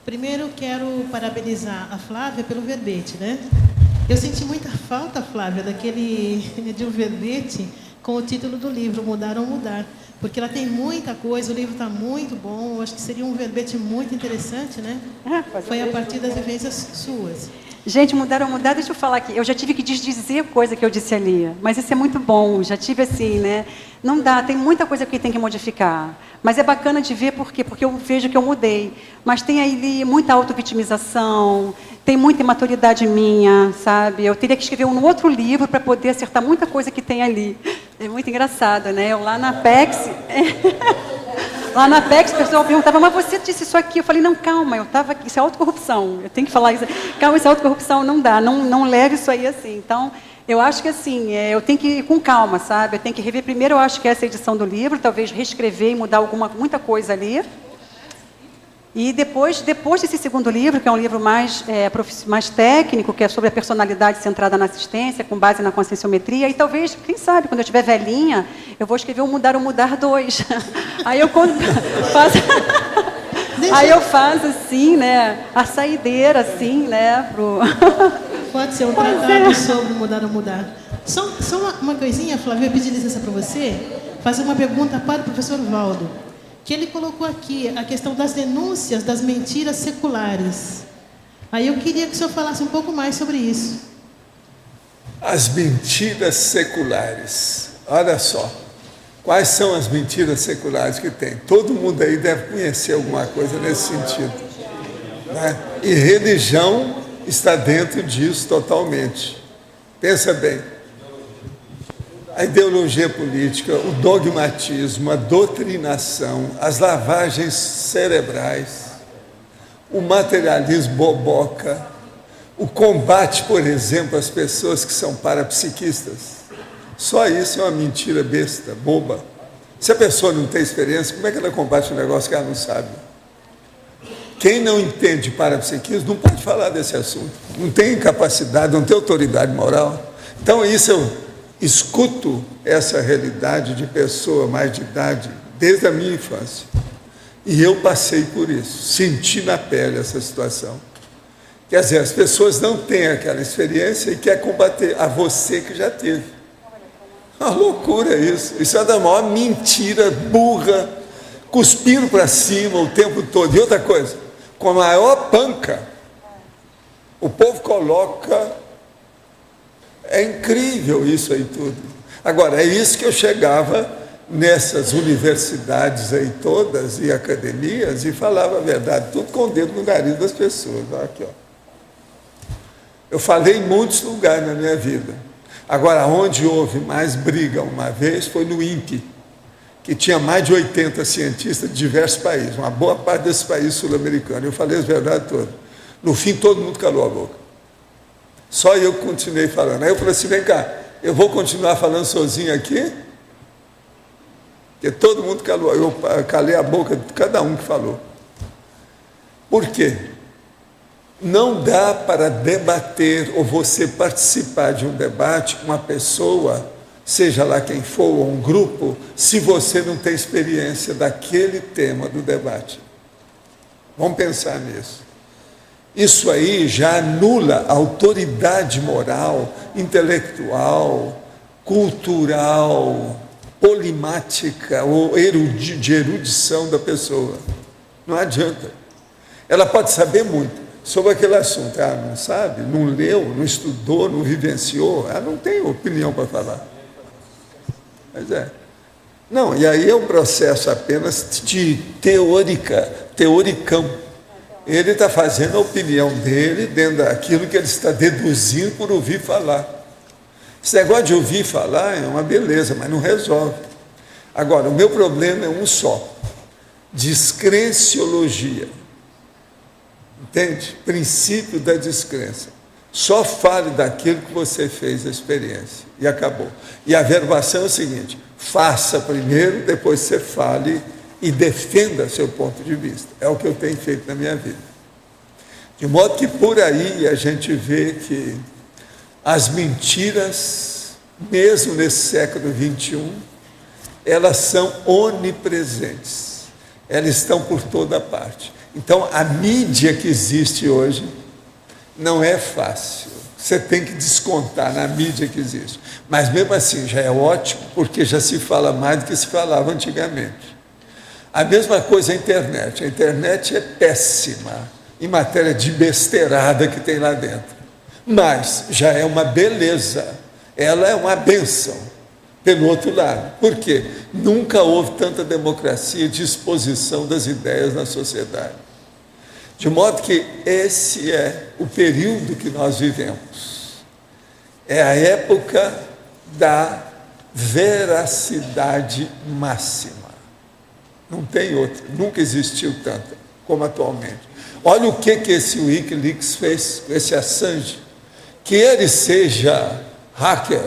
primeiro quero parabenizar a Flávia pelo verbete, né? Eu senti muita falta, Flávia, de um verbete com o título do livro, Mudar ou Mudar, porque ela tem muita coisa, o livro está muito bom, eu acho que seria um verbete muito interessante, né? Foi a partir das vivências suas. Gente, mudar ou mudar, deixa eu falar aqui. Eu já tive que desdizer coisa que eu disse ali, mas isso é muito bom. Já tive assim, né? Não dá, tem muita coisa que tem que modificar. Mas é bacana de ver por quê? Porque eu vejo que eu mudei. Mas tem ali muita autovitimização, tem muita imaturidade minha, sabe? Eu teria que escrever um outro livro para poder acertar muita coisa que tem ali. É muito engraçado, né? Eu lá na Apex... Lá na Apex, o pessoal perguntava, mas você disse isso aqui? Eu falei, não, calma, eu estava aqui, isso é autocorrupção. Eu tenho que falar isso. Calma, isso é autocorrupção, não dá, não leve isso aí assim. Então, eu acho que assim, eu tenho que ir com calma, sabe? Eu tenho que rever primeiro, eu acho que essa edição do livro, talvez reescrever e mudar muita coisa ali. E depois desse segundo livro, que é um livro mais técnico, que é sobre a personalidade centrada na assistência, com base na conscienciometria, e talvez, quem sabe, quando eu estiver velhinha, eu vou escrever o Mudar 2. Aí eu faço... Aí eu faço assim, né, a saideira, assim, né, pro... Pode ser um tratado sobre mudar. Só uma coisinha, Flávia, eu pedi licença para você, fazer uma pergunta para o professor Valdo, que ele colocou aqui a questão das denúncias das mentiras seculares. Aí eu queria que o senhor falasse um pouco mais sobre isso. As mentiras seculares. Olha só. Quais são as mentiras seculares que tem? Todo mundo aí deve conhecer alguma coisa nesse sentido, né? E religião está dentro disso totalmente. Pensa bem. A ideologia política, o dogmatismo, a doutrinação, as lavagens cerebrais, o materialismo boboca, o combate, por exemplo, às pessoas que são parapsiquistas. Só isso é uma mentira besta, boba. Se a pessoa não tem experiência, como é que ela combate um negócio que ela não sabe? Quem não entende parapsiquismo não pode falar desse assunto. Não tem capacidade, não tem autoridade moral. Então, isso eu escuto essa realidade de pessoa mais de idade desde a minha infância. E eu passei por isso, senti na pele essa situação. Quer dizer, as pessoas não têm aquela experiência e querem combater a você que já teve. Uma loucura isso. Isso é da maior mentira burra, cuspindo para cima o tempo todo. E outra coisa, com a maior panca, o povo coloca... É incrível isso aí tudo. Agora, é isso que eu chegava nessas universidades aí todas e academias e falava a verdade, tudo com o dedo no nariz das pessoas. Olha aqui, ó. Eu falei em muitos lugares na minha vida. Agora, onde houve mais briga uma vez foi no INPE, que tinha mais de 80 cientistas de diversos países, uma boa parte desses países sul-americanos. Eu falei as verdades todas. No fim, todo mundo calou a boca. Só eu continuei falando. Aí eu falei assim, vem cá, eu vou continuar falando sozinho aqui? Porque todo mundo calou. Eu calei a boca de cada um que falou. Por quê? Não dá para debater ou você participar de um debate com uma pessoa, seja lá quem for, ou um grupo, se você não tem experiência daquele tema do debate. Vamos pensar nisso. Isso aí já anula a autoridade moral, intelectual, cultural, polimática ou de erudição da pessoa. Não adianta. Ela pode saber muito sobre aquele assunto. Ela não sabe, não leu, não estudou, não vivenciou, ela não tem opinião para falar. Mas é. Não, e aí é um processo apenas de teoricão. Ele está fazendo a opinião dele dentro daquilo que ele está deduzindo por ouvir falar. Esse negócio de ouvir falar é uma beleza, mas não resolve. Agora, o meu problema é um só: descrenciologia. Entende? Princípio da descrença. Só fale daquilo que você fez a experiência. E acabou. E a averbação é o seguinte: faça primeiro, depois você fale e defenda seu ponto de vista. É o que eu tenho feito na minha vida. De modo que por aí a gente vê que as mentiras, mesmo nesse século XXI, elas são onipresentes. Elas estão por toda parte. Então, a mídia que existe hoje não é fácil. Você tem que descontar na mídia que existe. Mas, mesmo assim, já é ótimo, porque já se fala mais do que se falava antigamente. A mesma coisa a internet. A internet é péssima em matéria de besteirada que tem lá dentro. Mas já é uma beleza. Ela é uma bênção. Pelo outro lado. Por quê? Nunca houve tanta democracia de exposição das ideias na sociedade. De modo que esse é o período que nós vivemos. É a época da veracidade máxima. Não tem outra. Nunca existiu tanta como atualmente. Olha o que esse Wikileaks fez com esse Assange. Que ele seja hacker,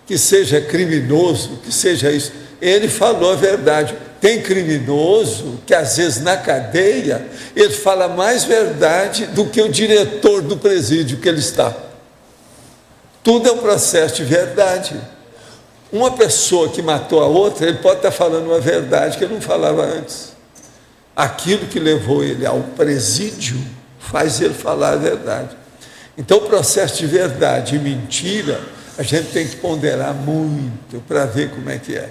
que seja criminoso, que seja isso. Ele falou a verdade. tem criminoso que, às vezes, na cadeia, ele fala mais verdade do que o diretor do presídio que ele está. Tudo é um processo de verdade. Uma pessoa que matou a outra, ele pode estar falando uma verdade que ele não falava antes. Aquilo que levou ele ao presídio faz ele falar a verdade. Então, o processo de verdade e mentira, a gente tem que ponderar muito para ver como é que é.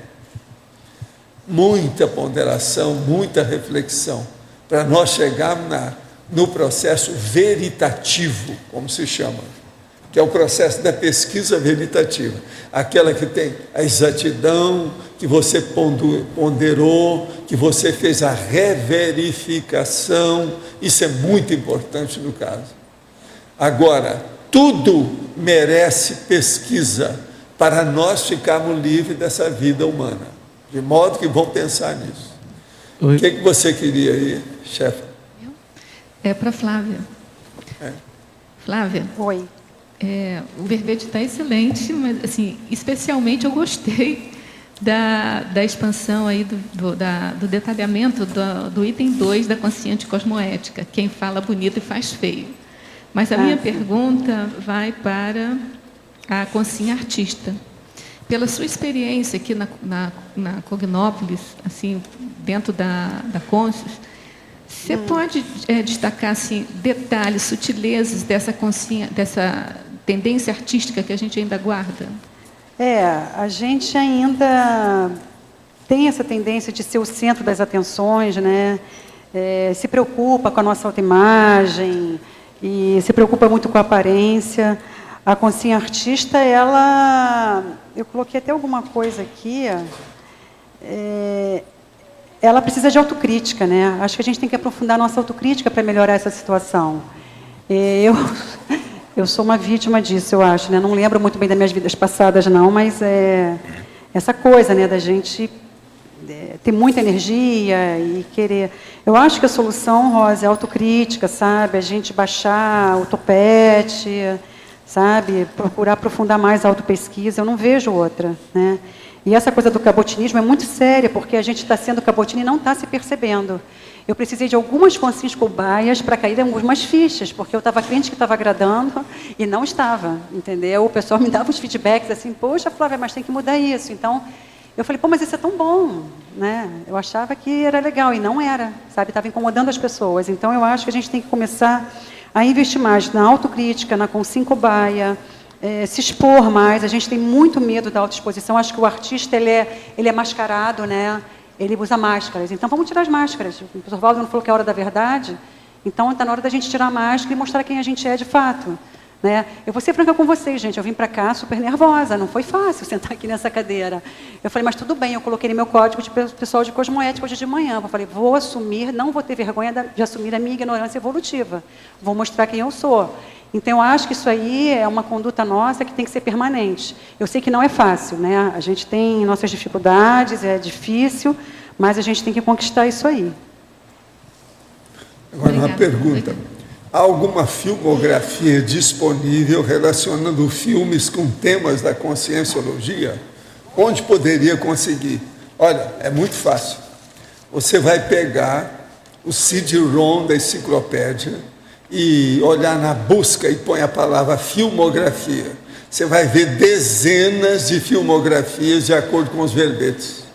Muita ponderação, muita reflexão, para nós chegarmos no processo veritativo, como se chama, que é o processo da pesquisa veritativa, aquela que tem a exatidão, que você ponderou, que você fez a reverificação, isso é muito importante no caso. Agora, tudo merece pesquisa para nós ficarmos livres dessa vida humana, de modo que vão pensar nisso. Oi. O que você queria aí, chefe? É para Flávia. Flávia. Oi. O verbete está excelente, mas assim, especialmente eu gostei da expansão aí do detalhamento do item 2 da consciente cosmoética, quem fala bonito e faz feio. Mas a minha pergunta vai para a consciência artista. Pela sua experiência aqui na Cognópolis, assim, dentro da Conscius, você pode destacar assim, detalhes, sutilezas dessa tendência artística que a gente ainda guarda? A gente ainda tem essa tendência de ser o centro das atenções, né? Se preocupa com a nossa autoimagem e se preocupa muito com a aparência. A consciência artista, eu coloquei até alguma coisa aqui, ela precisa de autocrítica, né? Acho que a gente tem que aprofundar a nossa autocrítica para melhorar essa situação. Eu sou uma vítima disso, eu acho, né? Não lembro muito bem das minhas vidas passadas, não, mas essa coisa, né, da gente ter muita energia e querer... Eu acho que a solução, Rosa, é autocrítica, sabe? A gente baixar o topete, sabe? Procurar aprofundar mais a autopesquisa, eu não vejo outra, né? E essa coisa do cabotinismo é muito séria, porque a gente está sendo cabotino e não está se percebendo. Eu precisei de algumas consciências cobaias para cair em algumas fichas, porque eu estava crente que estava agradando e não estava, entendeu? O pessoal me dava uns feedbacks assim, poxa, Flávia, mas tem que mudar isso. Então, eu falei, pô, mas isso é tão bom, né? Eu achava que era legal e não era, sabe? Estava incomodando as pessoas. Então, eu acho que a gente tem que começar a investir mais na autocrítica, na consciência cobaia, se expor mais. A gente tem muito medo da autoexposição. Acho que o artista ele é mascarado, né? Ele usa máscaras. Então, vamos tirar as máscaras. O professor Valdo não falou que é a hora da verdade. Então, está na hora da gente tirar a máscara e mostrar quem a gente é de fato, né? Eu vou ser franca com vocês, gente. Eu vim para cá super nervosa. Não foi fácil sentar aqui nessa cadeira. Eu falei, mas tudo bem. Eu coloquei no meu código de pessoal de cosmoética hoje de manhã. Eu falei, vou assumir, não vou ter vergonha de assumir a minha ignorância evolutiva. Vou mostrar quem eu sou. Então, eu acho que isso aí é uma conduta nossa que tem que ser permanente. Eu sei que não é fácil, né? A gente tem nossas dificuldades, é difícil, mas a gente tem que conquistar isso aí. Agora, uma pergunta. Há alguma filmografia disponível relacionando filmes com temas da conscienciologia? Onde poderia conseguir? Olha, é muito fácil. Você vai pegar o CD-ROM da enciclopédia e olhar na busca e põe a palavra filmografia. Você vai ver dezenas de filmografias de acordo com os verbetes.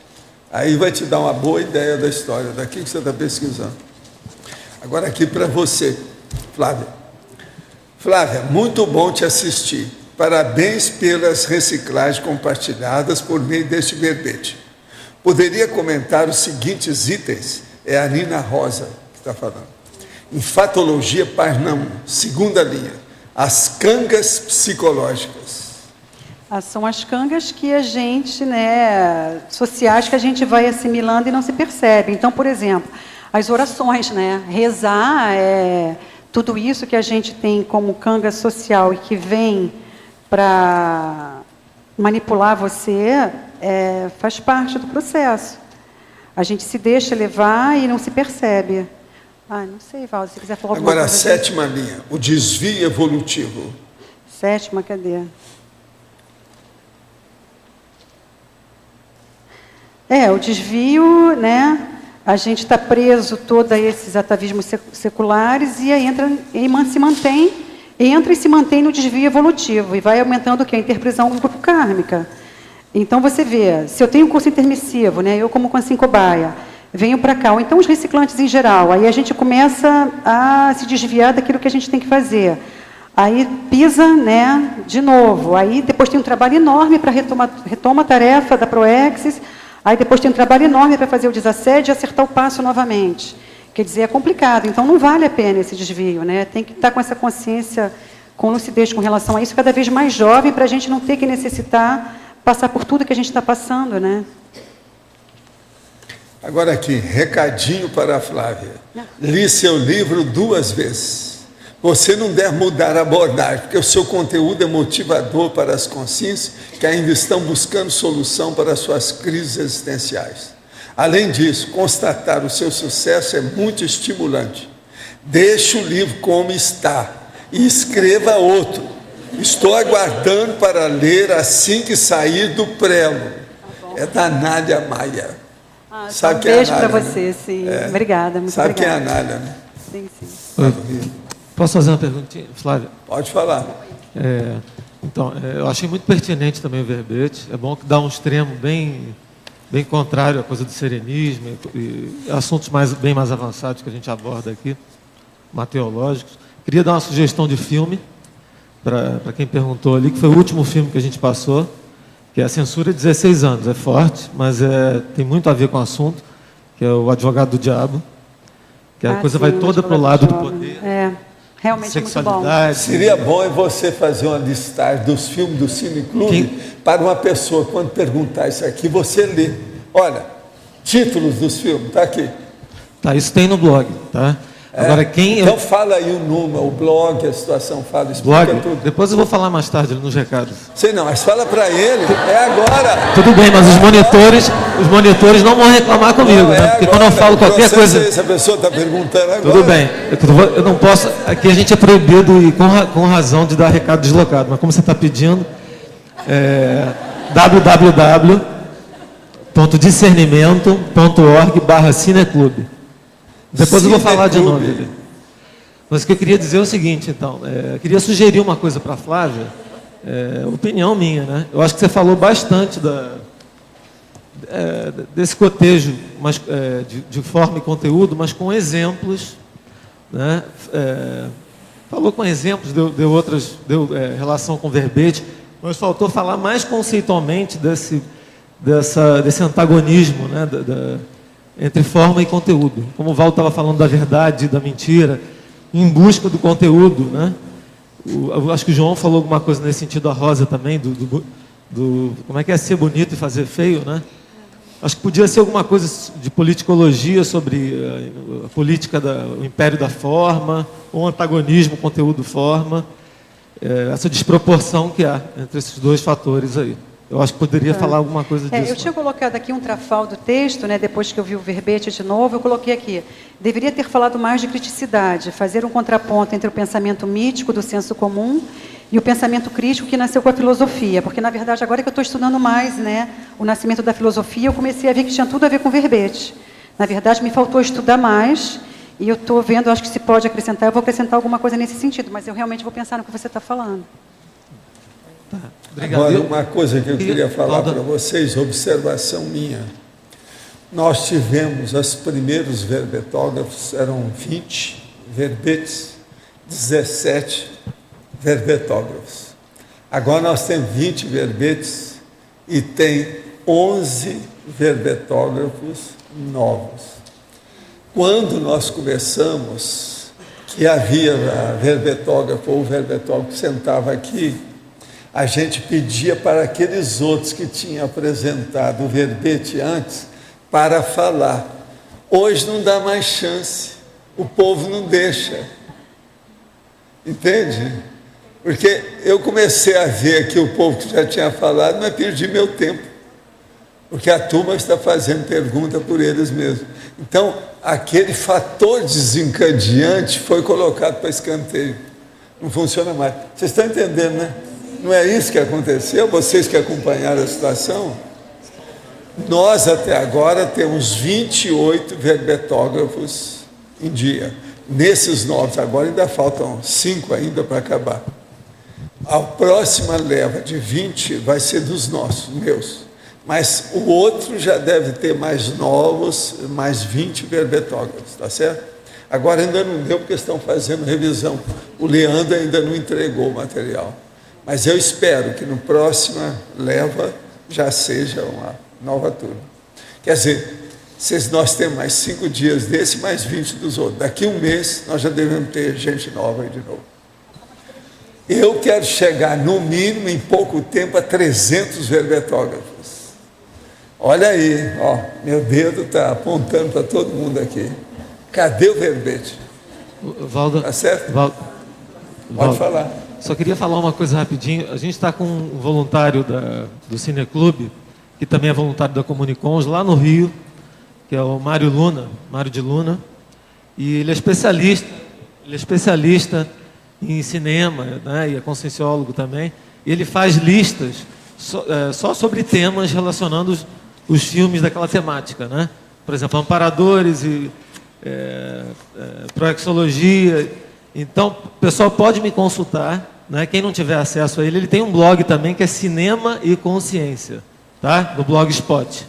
Aí vai te dar uma boa ideia da história, daqui que você está pesquisando. Agora aqui para você, Flávia. Flávia, muito bom te assistir. Parabéns pelas reciclagens compartilhadas por meio deste verbete. Poderia comentar os seguintes itens? É a Nina Rosa que está falando. Enfatologia, página 1, segunda linha. As cangas psicológicas. São as cangas que a gente, né, sociais, que a gente vai assimilando e não se percebe. Então, por exemplo, as orações, né? Rezar, tudo isso que a gente tem como canga social e que vem para manipular você, faz parte do processo. A gente se deixa levar e não se percebe. Não sei, Val, se quiser falar alguma coisa. Agora, a sétima linha, o desvio evolutivo. Sétima, cadê? O desvio, né? A gente está preso todo a esses atavismos seculares e aí se mantém no desvio evolutivo e vai aumentando o quê? A interprisão do grupo kármica. Então, você vê, se eu tenho um curso intermissivo, né? Eu como Kansin cobaia, venho para cá, ou então os reciclantes em geral, aí a gente começa a se desviar daquilo que a gente tem que fazer. Aí pisa, né, de novo. Aí depois tem um trabalho enorme para retoma a tarefa da Proexis. Aí depois tem um trabalho enorme para fazer o desassédio e acertar o passo novamente. Quer dizer, é complicado. Então não vale a pena esse desvio, né? Tem que estar com essa consciência, com lucidez com relação a isso, cada vez mais jovem, para a gente não ter que necessitar passar por tudo que a gente está passando, né? Agora aqui, recadinho para a Flávia. Li seu livro 2 vezes. Você não deve mudar a abordagem, porque o seu conteúdo é motivador para as consciências que ainda estão buscando solução para as suas crises existenciais. Além disso, constatar o seu sucesso é muito estimulante. Deixe o livro como está e escreva outro. Estou aguardando para ler assim que sair do prelo. É da Nádia Maia. Sabe quem é a beijo Nádia, para né? você, sim. Obrigada, muito Sabe obrigada. quem é a Nádia, né? Sim, sim. Posso fazer uma perguntinha, Flávia? Pode falar. Então, eu achei muito pertinente também o verbete. É bom que dá um extremo bem contrário à coisa do serenismo e assuntos bem mais avançados que a gente aborda aqui, mateológicos. Queria dar uma sugestão de filme para quem perguntou ali, que foi o último filme que a gente passou, que é a Censura 16 anos. É forte, mas tem muito a ver com o assunto, que é o Advogado do Diabo, que a coisa vai toda para o lado do poder. Realmente sexualidade. muito bom. Seria bom você fazer uma listagem dos filmes do Cine Clube para uma pessoa, quando perguntar isso aqui, você lê. Olha, títulos dos filmes, está aqui. Tá, isso tem no blog, tá? Agora, então fala aí o número, o blog, a situação, explica tudo. Depois eu vou falar mais tarde nos recados. Sei não, mas fala para ele, é agora. Tudo bem, mas os monitores não vão reclamar comigo, né? Porque quando eu falo qualquer coisa... Essa pessoa está perguntando agora. Tudo bem, eu não posso... Aqui a gente é proibido, e com razão, de dar recado deslocado, mas como você está pedindo, www.discernimento.org/cineclube. Depois eu vou falar de novo. Mas o que eu queria dizer é o seguinte, então. Eu queria sugerir uma coisa para a Flávia, opinião minha, né? Eu acho que você falou bastante desse cotejo, mas, de forma e conteúdo, mas com exemplos, né? Falou com exemplos, deu relação com verbete, mas faltou falar mais conceitualmente desse antagonismo, né? Entre forma e conteúdo. Como o Val estava falando da verdade, da mentira, em busca do conteúdo, né? Acho que o João falou alguma coisa nesse sentido, a Rosa também, como é que é ser bonito e fazer feio, né? Acho que podia ser alguma coisa de politicologia sobre a política, o império da forma, ou antagonismo, conteúdo, forma, essa desproporção que há entre esses dois fatores aí. Eu acho que poderia falar alguma coisa disso. Eu tinha colocado aqui um trafal do texto, né, depois que eu vi o verbete de novo, eu coloquei aqui. Deveria ter falado mais de criticidade, fazer um contraponto entre o pensamento mítico do senso comum e o pensamento crítico que nasceu com a filosofia. Porque, na verdade, agora que eu estou estudando mais, né, o nascimento da filosofia, eu comecei a ver que tinha tudo a ver com verbete. Na verdade, me faltou estudar mais e eu estou vendo, acho que se pode acrescentar, eu vou acrescentar alguma coisa nesse sentido, mas eu realmente vou pensar no que você está falando. Obrigado. Agora, uma coisa que eu queria falar para vocês, observação minha. Nós tivemos, os primeiros verbetógrafos, eram 20 verbetes, 17 verbetógrafos. Agora nós temos 20 verbetes e tem 11 verbetógrafos novos. Quando nós começamos, que havia a verbetógrafo ou o verbetógrafo que sentava aqui, a gente pedia para aqueles outros que tinham apresentado o verbete antes para falar. Hoje não dá mais chance, o povo não deixa. Entende? Porque eu comecei a ver aqui o povo que já tinha falado, mas perdi meu tempo. Porque a turma está fazendo pergunta por eles mesmos. Então, aquele fator desencadeante foi colocado para escanteio. Não funciona mais. Vocês estão entendendo, né? Não é isso que aconteceu? Vocês que acompanharam a situação? Nós, até agora, temos 28 verbetógrafos em dia. Nesses novos, agora ainda faltam 5 ainda para acabar. A próxima leva de 20 vai ser dos nossos, meus. Mas o outro já deve ter mais novos, mais 20 verbetógrafos, tá certo? Agora ainda não deu porque estão fazendo revisão. O Leandro ainda não entregou o material. Mas eu espero que no próxima leva já seja uma nova turma. Quer dizer, se nós temos mais 5 dias desse, mais 20 dos outros. Daqui a um mês, nós já devemos ter gente nova aí de novo. Eu quero chegar, no mínimo, em pouco tempo, a 300 verbetógrafos. Olha aí, ó, meu dedo está apontando para todo mundo aqui. Cadê o verbete? Valdo, tá certo? Pode falar. Só queria falar uma coisa rapidinho. A gente está com um voluntário do Cineclube, que também é voluntário da Comunicons, lá no Rio, que é o Mário de Luna, e ele é especialista em cinema, né, e é conscienciólogo também, e ele faz listas só sobre temas relacionando os filmes daquela temática, né? Por exemplo, amparadores e proexologia. Então, o pessoal pode me consultar, né? Quem não tiver acesso a ele, ele tem um blog também que é Cinema e Consciência, tá? No Blogspot.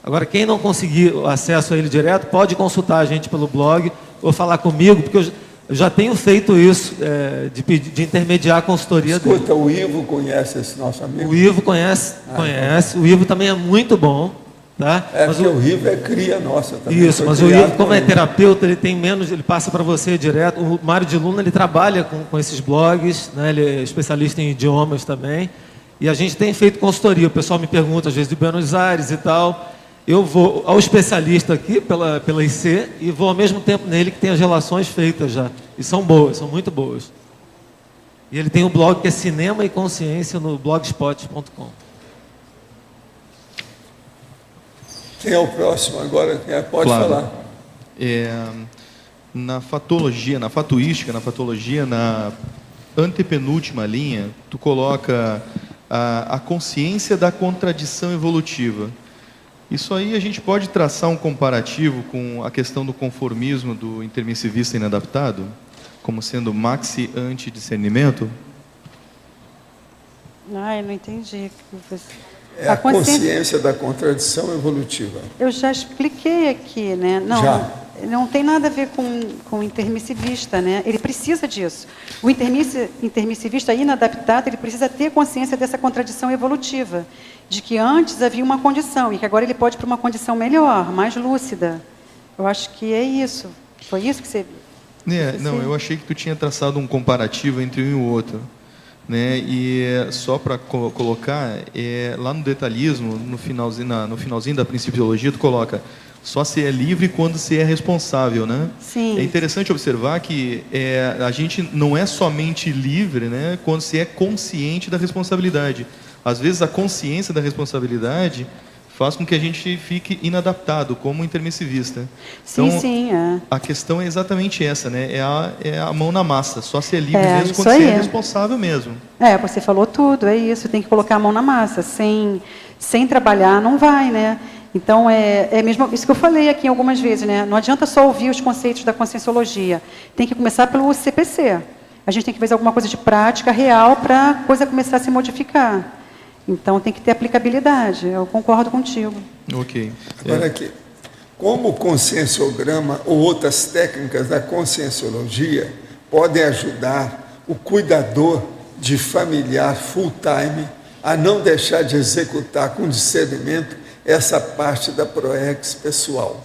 Agora, quem não conseguir acesso a ele direto, pode consultar a gente pelo blog ou falar comigo, porque eu já tenho feito isso, de intermediar a consultoria dele. Escuta, o Ivo conhece esse nosso amigo? O Ivo conhece. O Ivo também é muito bom. Tá? Mas o Ivo é cria nossa também. Isso, mas o Ivo, como é terapeuta, ele tem menos, ele passa para você direto. O Mário de Luna, ele trabalha com esses blogs, né? Ele é especialista em idiomas também. E a gente tem feito consultoria. O pessoal me pergunta, às vezes, de Buenos Aires e tal. Eu vou ao especialista aqui, pela IC, e vou ao mesmo tempo nele, que tem as relações feitas já. E são boas, são muito boas. E ele tem um blog que é Cinema e Consciência no blogspot.com. Quem é o próximo agora? Pode falar. Na fatologia, na fatologia, na antepenúltima linha, tu coloca a consciência da contradição evolutiva. Isso aí a gente pode traçar um comparativo com a questão do conformismo do intermissivista inadaptado, como sendo maxi antidiscernimento? Eu não entendi. É a consciência da contradição evolutiva. Eu já expliquei aqui, né? Não tem nada a ver com o intermissivista, né? Ele precisa disso. O intermissivista inadaptado, ele precisa ter consciência dessa contradição evolutiva, de que antes havia uma condição e que agora ele pode ir para uma condição melhor, mais lúcida. Eu acho que é isso. Foi isso que você... Não, eu achei que tu tinha traçado um comparativo entre um e o outro. Né? E só para colocar, lá no detalhismo, no finalzinho da principiologia, tu coloca só se é livre quando se é responsável, né? Sim. É interessante observar que a gente não é somente livre, né, quando se é consciente da responsabilidade. Às vezes a consciência da responsabilidade faz com que a gente fique inadaptado como intermissivista. Então, a questão é exatamente essa, né? É a mão na massa. Só se é livre mesmo quando se é responsável mesmo. Você falou tudo, é isso. Tem que colocar a mão na massa. Sem trabalhar, não vai, né? Então, é mesmo isso que eu falei aqui algumas vezes, né? Não adianta só ouvir os conceitos da conscienciologia. Tem que começar pelo CPC. A gente tem que fazer alguma coisa de prática real para a coisa começar a se modificar. Então, tem que ter aplicabilidade. Eu concordo contigo. Ok. Agora aqui, como o conscienciograma ou outras técnicas da conscienciologia podem ajudar o cuidador de familiar full-time a não deixar de executar com discernimento essa parte da PROEX pessoal?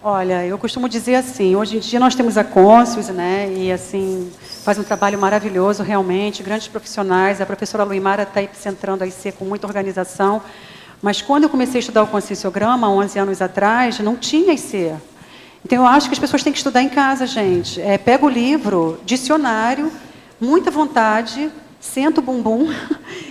Olha, eu costumo dizer assim, hoje em dia nós temos a Conscius, né, e assim, faz um trabalho maravilhoso realmente, grandes profissionais, a professora Luimara está aí centrando a IC com muita organização, mas quando eu comecei a estudar o conscienciograma, 11 anos atrás, não tinha IC. Então eu acho que as pessoas têm que estudar em casa, gente. Pega o livro, dicionário, muita vontade, senta o bumbum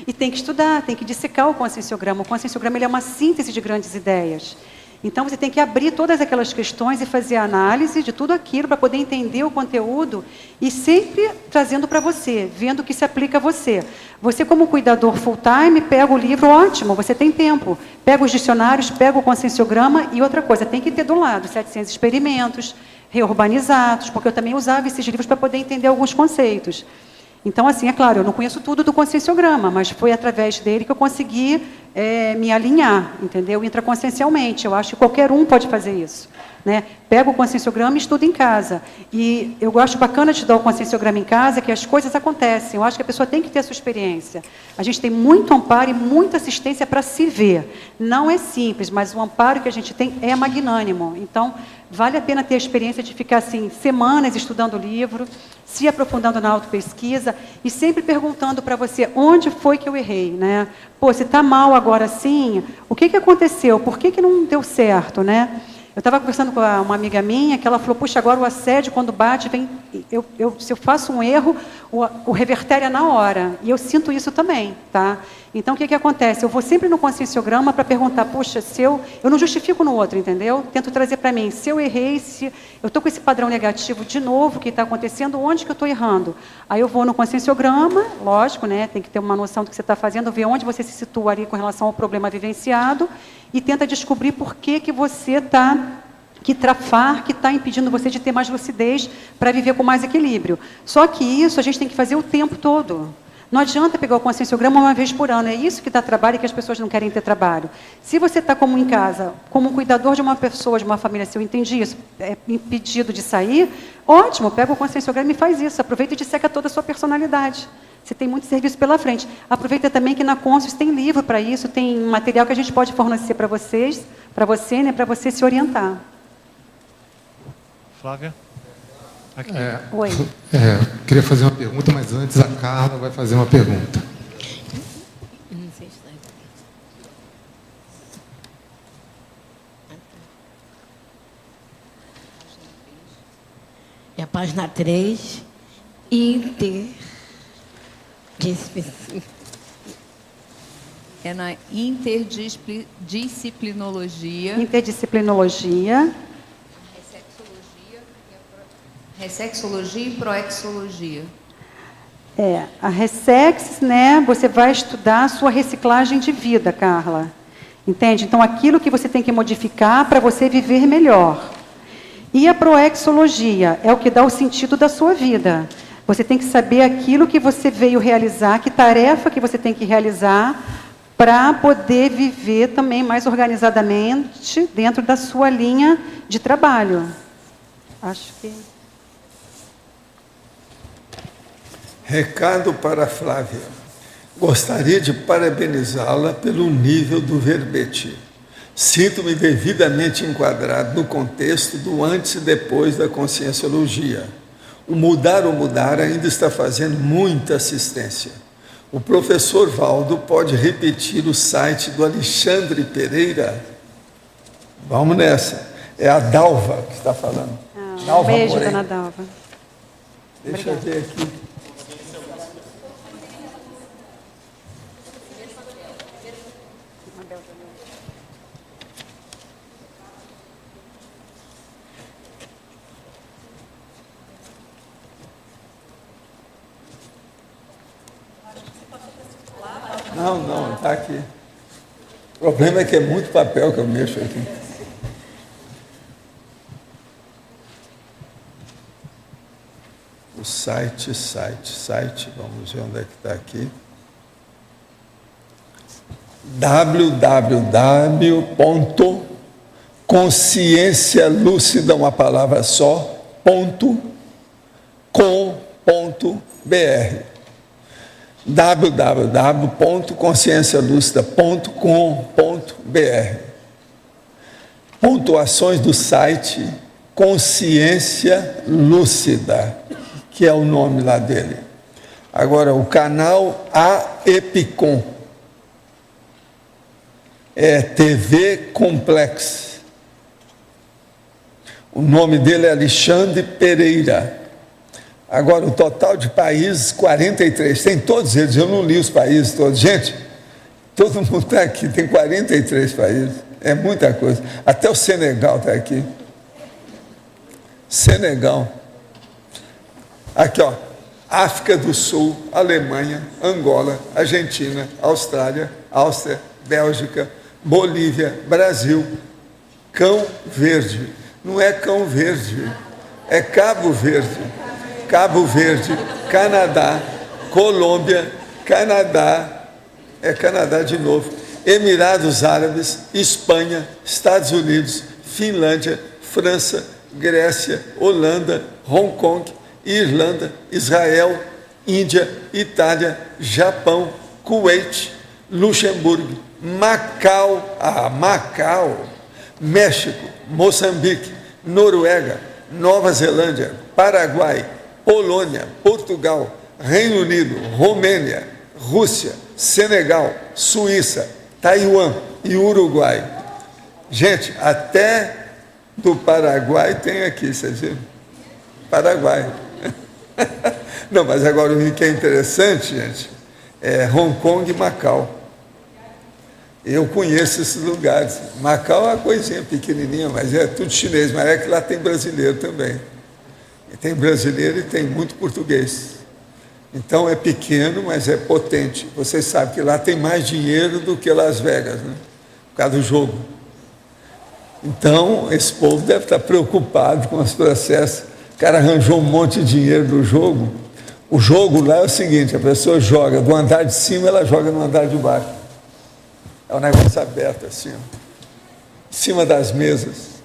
e tem que estudar, tem que dissecar o conscienciograma. O conscienciograma ele é uma síntese de grandes ideias. Então, você tem que abrir todas aquelas questões e fazer a análise de tudo aquilo para poder entender o conteúdo e sempre trazendo para você, vendo o que se aplica a você. Você, como cuidador full-time, pega o livro, ótimo, você tem tempo. Pega os dicionários, pega o conscienciograma e outra coisa, tem que ter do lado 700 experimentos, reurbanizados, porque eu também usava esses livros para poder entender alguns conceitos. Então, assim, é claro, eu não conheço tudo do conscienciograma, mas foi através dele que eu consegui me alinhar, entendeu? Intraconsciencialmente. Eu acho que qualquer um pode fazer isso, né? Pega o conscienciograma e estuda em casa. E eu acho bacana de dar o conscienciograma em casa, que as coisas acontecem. Eu acho que a pessoa tem que ter a sua experiência. A gente tem muito amparo e muita assistência para se ver. Não é simples, mas o amparo que a gente tem é magnânimo. Então, vale a pena ter a experiência de ficar assim, semanas estudando o livro, se aprofundando na autopesquisa e sempre perguntando para você onde foi que eu errei, né? Pô, se está mal agora sim, o que aconteceu? Por que não deu certo, né? Eu estava conversando com uma amiga minha que ela falou, puxa, agora o assédio, quando bate, vem, se eu faço um erro, o revertério é na hora. E eu sinto isso também, tá? Então, o que acontece? Eu vou sempre no conscienciograma para perguntar, puxa, se eu não justifico no outro, entendeu? Tento trazer para mim, se eu errei, se eu estou com esse padrão negativo de novo, o que está acontecendo, onde que eu estou errando? Aí eu vou no conscienciograma, lógico, né? Tem que ter uma noção do que você está fazendo, ver onde você se situa ali com relação ao problema vivenciado e tenta descobrir por que você está, que trafar que está impedindo você de ter mais lucidez para viver com mais equilíbrio. Só que isso a gente tem que fazer o tempo todo. Não adianta pegar o conscienciograma uma vez por ano. É isso que dá trabalho e que as pessoas não querem ter trabalho. Se você está como em casa, como cuidador de uma pessoa, de uma família, se eu entendi isso, é impedido de sair, ótimo, pega o conscienciograma e faz isso. Aproveita e disseca toda a sua personalidade. Você tem muito serviço pela frente. Aproveita também que na Conscius tem livro para isso, tem material que a gente pode fornecer para vocês, para você, né, para você se orientar. Flávia? Aqui. Oi. Queria fazer uma pergunta, mas antes a Carla vai fazer uma pergunta. É a página 3, É na interdisciplinologia. Interdisciplinologia. Ressexologia e proexologia. A Ressex, né, você vai estudar a sua reciclagem de vida, Carla. Entende? Então, aquilo que você tem que modificar para você viver melhor. E a proexologia é o que dá o sentido da sua vida. Você tem que saber aquilo que você veio realizar, que tarefa que você tem que realizar para poder viver também mais organizadamente dentro da sua linha de trabalho. Acho que... Recado para a Flávia. Gostaria de parabenizá-la pelo nível do verbete. Sinto-me devidamente enquadrado no contexto do antes e depois da conscienciologia. O mudar ainda está fazendo muita assistência. O professor Valdo pode repetir o site do Alexandre Pereira? Vamos nessa. É a Dalva que está falando. Dalva Beijo, Moreno. dona Dalva. Deixa eu ver aqui. Não, está aqui. O problema é que é muito papel que eu mexo aqui. O site, vamos ver onde é que está aqui. www.consciencialúcida, uma palavra só, .com.br www.consciencialúcida.com.br. Pontuações do site Consciência Lúcida, que é o nome lá dele. Agora, o canal AEPCOM, é TV Complex. O nome dele é Alexandre Pereira. Agora, o total de países, 43. Tem todos eles, eu não li os países todos. Gente, todo mundo está aqui, tem 43 países. É muita coisa. Até o Senegal está aqui. Senegal. Aqui, ó. África do Sul, Alemanha, Angola, Argentina, Austrália, Áustria, Bélgica, Bolívia, Brasil, Cão Verde. Não é Cão Verde, é Cabo Verde. Cabo Verde, Canadá, Colômbia, Canadá, é Canadá de novo, Emirados Árabes, Espanha, Estados Unidos, Finlândia, França, Grécia, Holanda, Hong Kong, Irlanda, Israel, Índia, Itália, Japão, Kuwait, Luxemburgo, Macau, México, Moçambique, Noruega, Nova Zelândia, Paraguai, Polônia, Portugal, Reino Unido, Romênia, Rússia, Senegal, Suíça, Taiwan e Uruguai. Gente, até do Paraguai tem aqui, vocês viram? Paraguai. Não, mas agora o que é interessante, gente, é Hong Kong e Macau. Eu conheço esses lugares. Macau é uma coisinha pequenininha, mas é tudo chinês, mas é que lá tem brasileiro também. E tem brasileiro e tem muito português. Então é pequeno, mas é potente. Vocês sabem que lá tem mais dinheiro do que Las Vegas, né? Por causa do jogo. Então, esse povo deve estar preocupado com os processos. O cara arranjou um monte de dinheiro do jogo. O jogo lá é o seguinte, a pessoa joga do andar de cima, ela joga no andar de baixo. É um negócio aberto assim, ó, em cima das mesas.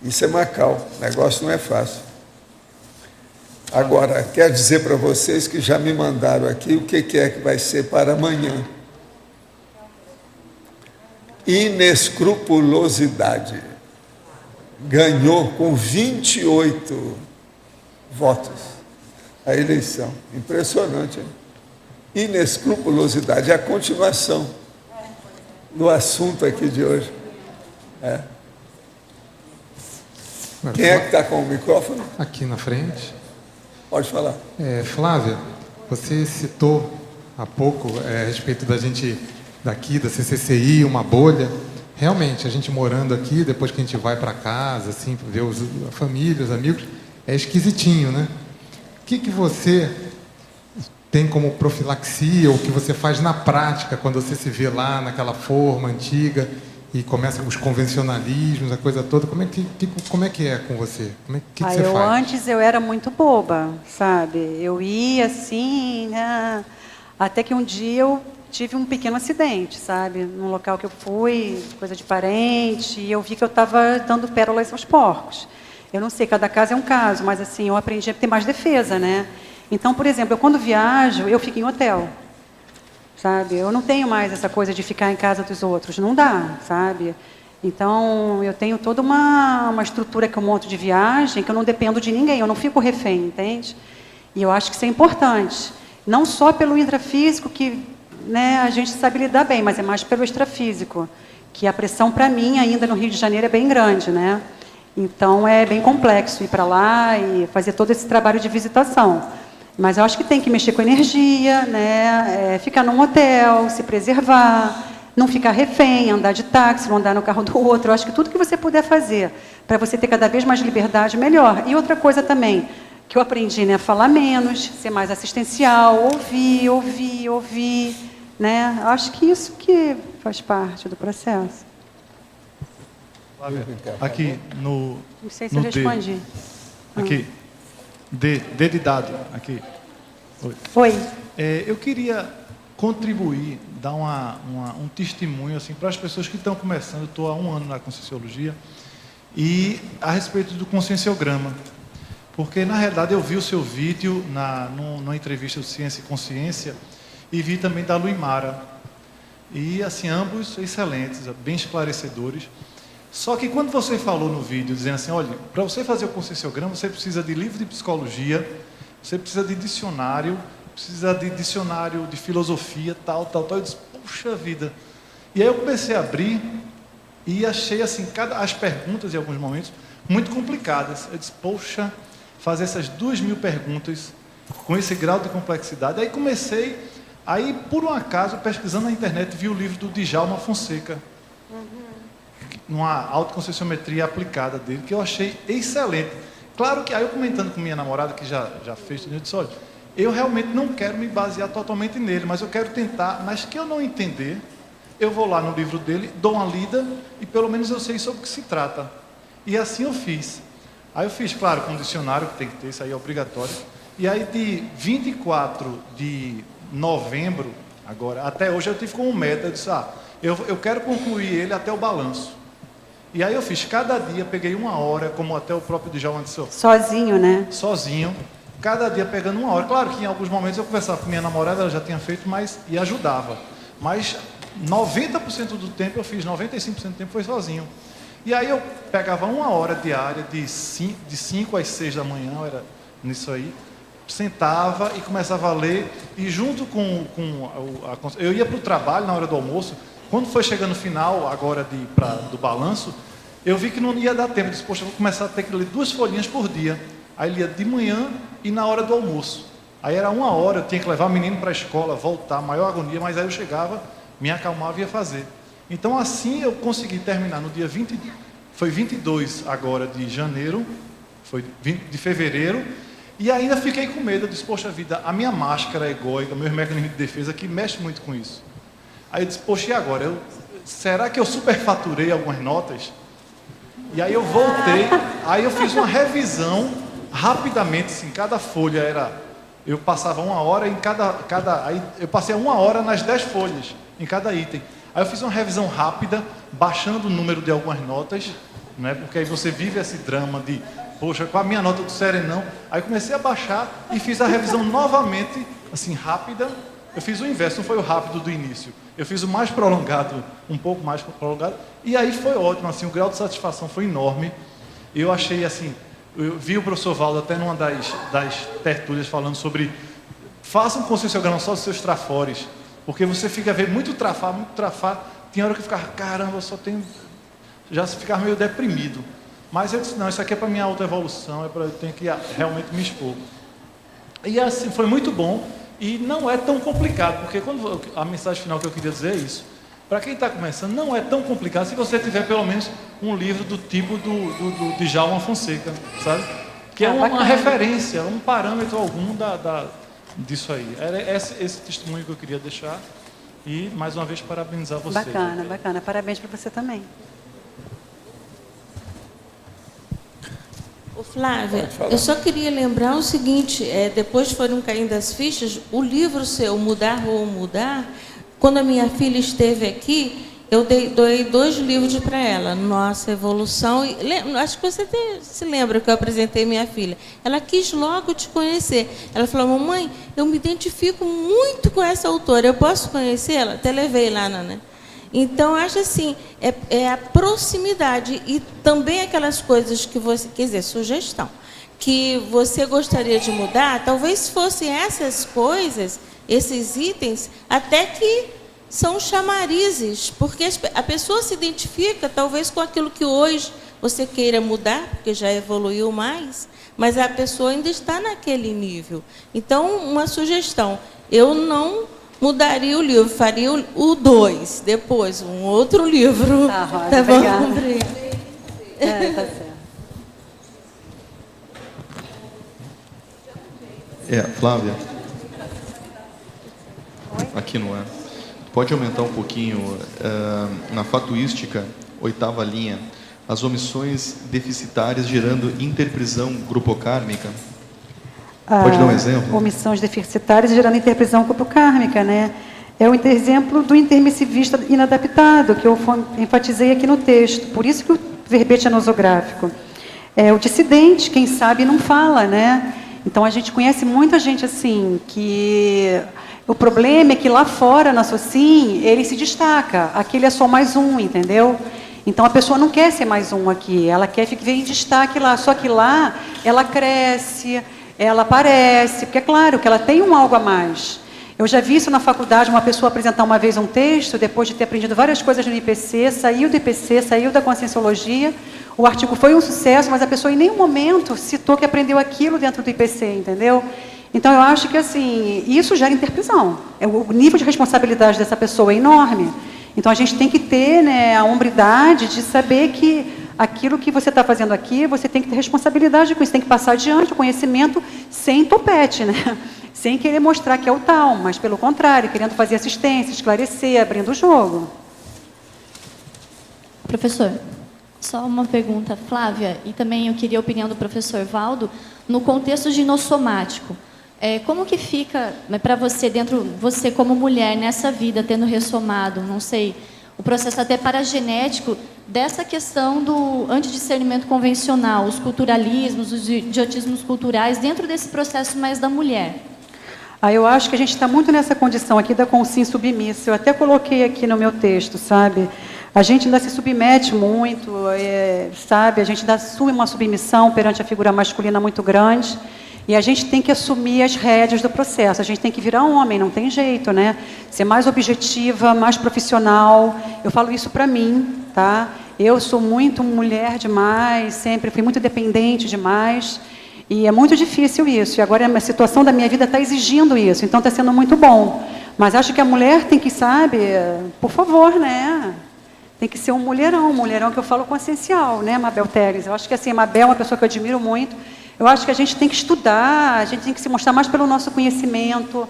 Isso é Macau, o negócio não é fácil. Agora, quero dizer para vocês que já me mandaram aqui o que é que vai ser para amanhã. Inescrupulosidade. Ganhou com 28 votos a eleição. Impressionante, hein? Inescrupulosidade. É a continuação do assunto aqui de hoje. É. Quem é que está com o microfone? Aqui na frente. Pode falar. Flávia, você citou há pouco a respeito da gente daqui, da CCCI, uma bolha. Realmente, a gente morando aqui, depois que a gente vai para casa, assim, ver a família, os amigos, é esquisitinho, né? O que você tem como profilaxia, ou o que você faz na prática, quando você se vê lá naquela forma antiga e começa os convencionalismos, a coisa toda, como é que é com você? Que você faz? Antes eu era muito boba, sabe? Eu ia assim, né? Até que um dia eu tive um pequeno acidente, sabe? Num local que eu fui, coisa de parente, e eu vi que eu estava dando pérolas aos porcos. Eu não sei, cada caso é um caso, mas assim, eu aprendi a ter mais defesa, né? Então, por exemplo, eu quando viajo, eu fico em hotel, sabe? Eu não tenho mais essa coisa de ficar em casa dos outros, não dá, sabe? Então, eu tenho toda uma estrutura que eu monto de viagem, que eu não dependo de ninguém, eu não fico refém, entende? E eu acho que isso é importante. Não só pelo intrafísico, que, né, a gente sabe lidar bem, mas é mais pelo extrafísico, que a pressão, para mim, ainda no Rio de Janeiro, é bem grande, né? Então, é bem complexo ir para lá e fazer todo esse trabalho de visitação. Mas eu acho que tem que mexer com energia, né? Ficar num hotel, se preservar, não ficar refém, andar de táxi, não andar no carro do outro. Eu acho que tudo que você puder fazer para você ter cada vez mais liberdade, melhor. E outra coisa também, que eu aprendi, né? Falar menos, ser mais assistencial, ouvir, né? Eu acho que isso que faz parte do processo. Aqui no... Não sei se eu respondi. Aqui. D de dado, aqui. Oi. Eu queria contribuir, dar um testemunho assim, para as pessoas que estão começando. Eu estou há 1 ano na Conscienciologia, e a respeito do conscienciograma. Porque, na realidade, eu vi o seu vídeo numa entrevista do Ciência e Consciência, e vi também da Luimara. E, assim, ambos excelentes, bem esclarecedores. Só que quando você falou no vídeo, dizendo assim, olha, para você fazer o conscienciograma, você precisa de livro de psicologia, você precisa de dicionário, precisa de dicionário de filosofia, tal. Eu disse, puxa vida. E aí eu comecei a abrir e achei, assim, as perguntas, em alguns momentos, muito complicadas. Eu disse, poxa, fazer essas 2.000 perguntas com esse grau de complexidade. Aí por um acaso, pesquisando na internet, vi o livro do Djalma Fonseca. numa autoconscienciometria aplicada dele, que eu achei excelente. Claro que aí eu comentando com minha namorada, que já fez tudo, eu disse, olha, eu realmente não quero me basear totalmente nele, mas eu quero tentar, mas que eu não entender, eu vou lá no livro dele, dou uma lida e pelo menos eu sei sobre o que se trata. E assim eu fiz. Aí eu fiz, claro, com um dicionário, que tem que ter, isso aí é obrigatório. E aí de 24 de novembro, agora, até hoje eu tive como meta, eu disse, eu quero concluir ele até o balanço. E aí eu fiz, cada dia, peguei 1 hora, como até o próprio Djalma disse. Sozinho, né? Sozinho. Cada dia pegando 1 hora. Claro que em alguns momentos eu conversava com minha namorada, ela já tinha feito, e ajudava. Mas 90% do tempo eu fiz, 95% do tempo foi sozinho. E aí eu pegava 1 hora diária, de 5 às 6 da manhã, era nisso aí, sentava e começava a ler, e junto eu ia para o trabalho na hora do almoço. Quando foi chegando no final, agora do balanço, eu vi que não ia dar tempo. Eu disse, poxa, eu vou começar a ter que ler 2 folhinhas por dia. Aí lia de manhã e na hora do almoço. Aí era 1 hora, eu tinha que levar o menino para a escola, voltar, maior agonia, mas aí eu chegava, me acalmava e ia fazer. Então assim eu consegui terminar no dia 20, foi 22 agora de janeiro, foi 20 de fevereiro, e ainda fiquei com medo, eu disse, poxa vida, a minha máscara egóica, meus mecanismos de defesa que mexe muito com isso. Aí eu disse, poxa, e agora? Será que eu superfaturei algumas notas? E aí eu voltei, aí eu fiz uma revisão rapidamente, assim, cada folha era... Eu passava 1 hora em aí eu passei 1 hora nas 10 folhas, em cada item. Aí eu fiz uma revisão rápida, baixando o número de algumas notas, né? Porque aí você vive esse drama de, poxa, com a minha nota do Serenão. Aí comecei a baixar e fiz a revisão novamente, assim, rápida. Eu fiz o inverso, não foi o rápido do início. Eu fiz o mais prolongado, um pouco mais prolongado. E aí foi ótimo, assim, o grau de satisfação foi enorme. Eu achei, assim, eu vi o professor Valdo até numa das tertúlias falando sobre faça um conscienciograma só dos seus trafores, porque você fica vendo muito trafar, tinha hora que eu ficava, caramba, eu só tenho... Já ficava meio deprimido. Mas eu disse, não, isso aqui é para minha autoevolução, eu tenho que realmente me expor. E assim, foi muito bom. E não é tão complicado, porque a mensagem final que eu queria dizer é isso. Para quem está começando, não é tão complicado se você tiver pelo menos um livro do tipo do Djalma Fonseca, sabe? Que é uma referência, um parâmetro algum disso aí. Era esse testemunho que eu queria deixar. E, mais uma vez, parabenizar você. Bacana, bacana. Parabéns para você também. Ô, Flávia, eu só queria lembrar o seguinte, depois foram caindo as fichas, o livro seu, Mudar ou Mudar, quando a minha filha esteve aqui, eu doei 2 livros para ela, Nossa Evolução, e acho que você se lembra que eu apresentei minha filha. Ela quis logo te conhecer. Ela falou, mamãe, eu me identifico muito com essa autora, eu posso conhecê-la? Até levei lá, né? Então, acho assim, é a proximidade e também aquelas coisas que você, quer dizer, sugestão, que você gostaria de mudar, talvez fossem essas coisas, esses itens, até que são chamarizes, porque a pessoa se identifica talvez com aquilo que hoje você queira mudar, porque já evoluiu mais, mas a pessoa ainda está naquele nível. Então, uma sugestão, eu não mudaria o livro, faria o 2, depois um outro livro. Tá, Rosa, tá bom? obrigada. Tá certo. Flávia. Aqui não é. Pode aumentar um pouquinho na fatuística, 8ª linha, as omissões deficitárias gerando interprisão grupocármica. Pode dar um exemplo? Omissões deficitárias gerando interprisão grupocármica, né? É o exemplo do intermissivista inadaptado, que eu enfatizei aqui no texto. Por isso que o verbete é nosográfico. É o dissidente, quem sabe não fala, né? Então, a gente conhece muita gente assim, que o problema é que lá fora, na SOCIM, ele se destaca. Aqui ele é só mais um, entendeu? Então, a pessoa não quer ser mais um aqui, ela quer ficar em destaque lá. Só que lá, ela cresce, ela aparece, porque é claro que ela tem um algo a mais. Eu já vi isso na faculdade, uma pessoa apresentar uma vez um texto, depois de ter aprendido várias coisas no IPC, saiu do IPC, saiu da Conscienciologia, o artigo foi um sucesso, mas a pessoa em nenhum momento citou que aprendeu aquilo dentro do IPC, entendeu? Então, eu acho que, assim, isso gera interprisão. O nível de responsabilidade dessa pessoa é enorme. Então, a gente tem que ter, né, a hombridade de saber que aquilo que você está fazendo aqui, você tem que ter responsabilidade com isso, tem que passar adiante o conhecimento sem topete, né? Sem querer mostrar que é o tal, mas, pelo contrário, querendo fazer assistência, esclarecer, abrindo o jogo. Professor, só uma pergunta, Flávia, e também eu queria a opinião do professor Valdo, no contexto ginossomático. Como que fica para você, você como mulher, nessa vida, tendo ressomado, não sei, o processo até paragenético, dessa questão do antidiscernimento convencional, os culturalismos, os idiotismos culturais, dentro desse processo mais da mulher? Eu acho que a gente está muito nessa condição aqui da consciência submissa. Eu até coloquei aqui no meu texto, sabe? A gente ainda se submete muito, sabe? A gente ainda assume uma submissão perante a figura masculina muito grande. E a gente tem que assumir as rédeas do processo. A gente tem que virar homem, não tem jeito, né? Ser mais objetiva, mais profissional. Eu falo isso para mim, tá? Eu sou muito mulher demais, sempre fui muito dependente demais. E é muito difícil isso. E agora a situação da minha vida está exigindo isso. Então está sendo muito bom. Mas acho que a mulher tem que, sabe, por favor, né? Tem que ser um mulherão que eu falo consciencial, né, Mabel Teres? Eu acho que assim, a Mabel é uma pessoa que eu admiro muito. Eu acho que a gente tem que estudar, a gente tem que se mostrar mais pelo nosso conhecimento,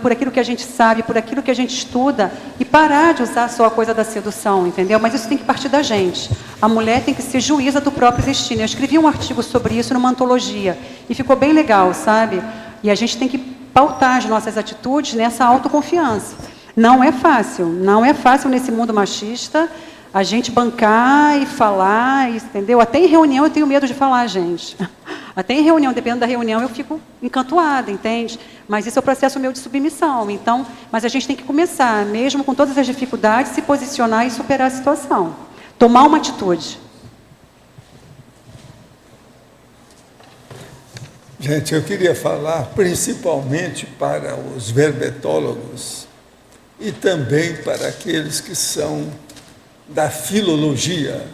por aquilo que a gente sabe, por aquilo que a gente estuda, e parar de usar só a coisa da sedução, entendeu? Mas isso tem que partir da gente. A mulher tem que ser juíza do próprio destino. Eu escrevi um artigo sobre isso numa antologia, e ficou bem legal, sabe? E a gente tem que pautar as nossas atitudes nessa autoconfiança. Não é fácil nesse mundo machista a gente bancar e falar, entendeu? Até em reunião eu tenho medo de falar, gente. Até em reunião, dependendo da reunião, eu fico encantuada, entende? Mas isso é o processo meu de submissão. Então, mas a gente tem que começar, mesmo com todas as dificuldades, se posicionar e superar a situação. Tomar uma atitude. Gente, eu queria falar principalmente para os verbetólogos e também para aqueles que são da filologia,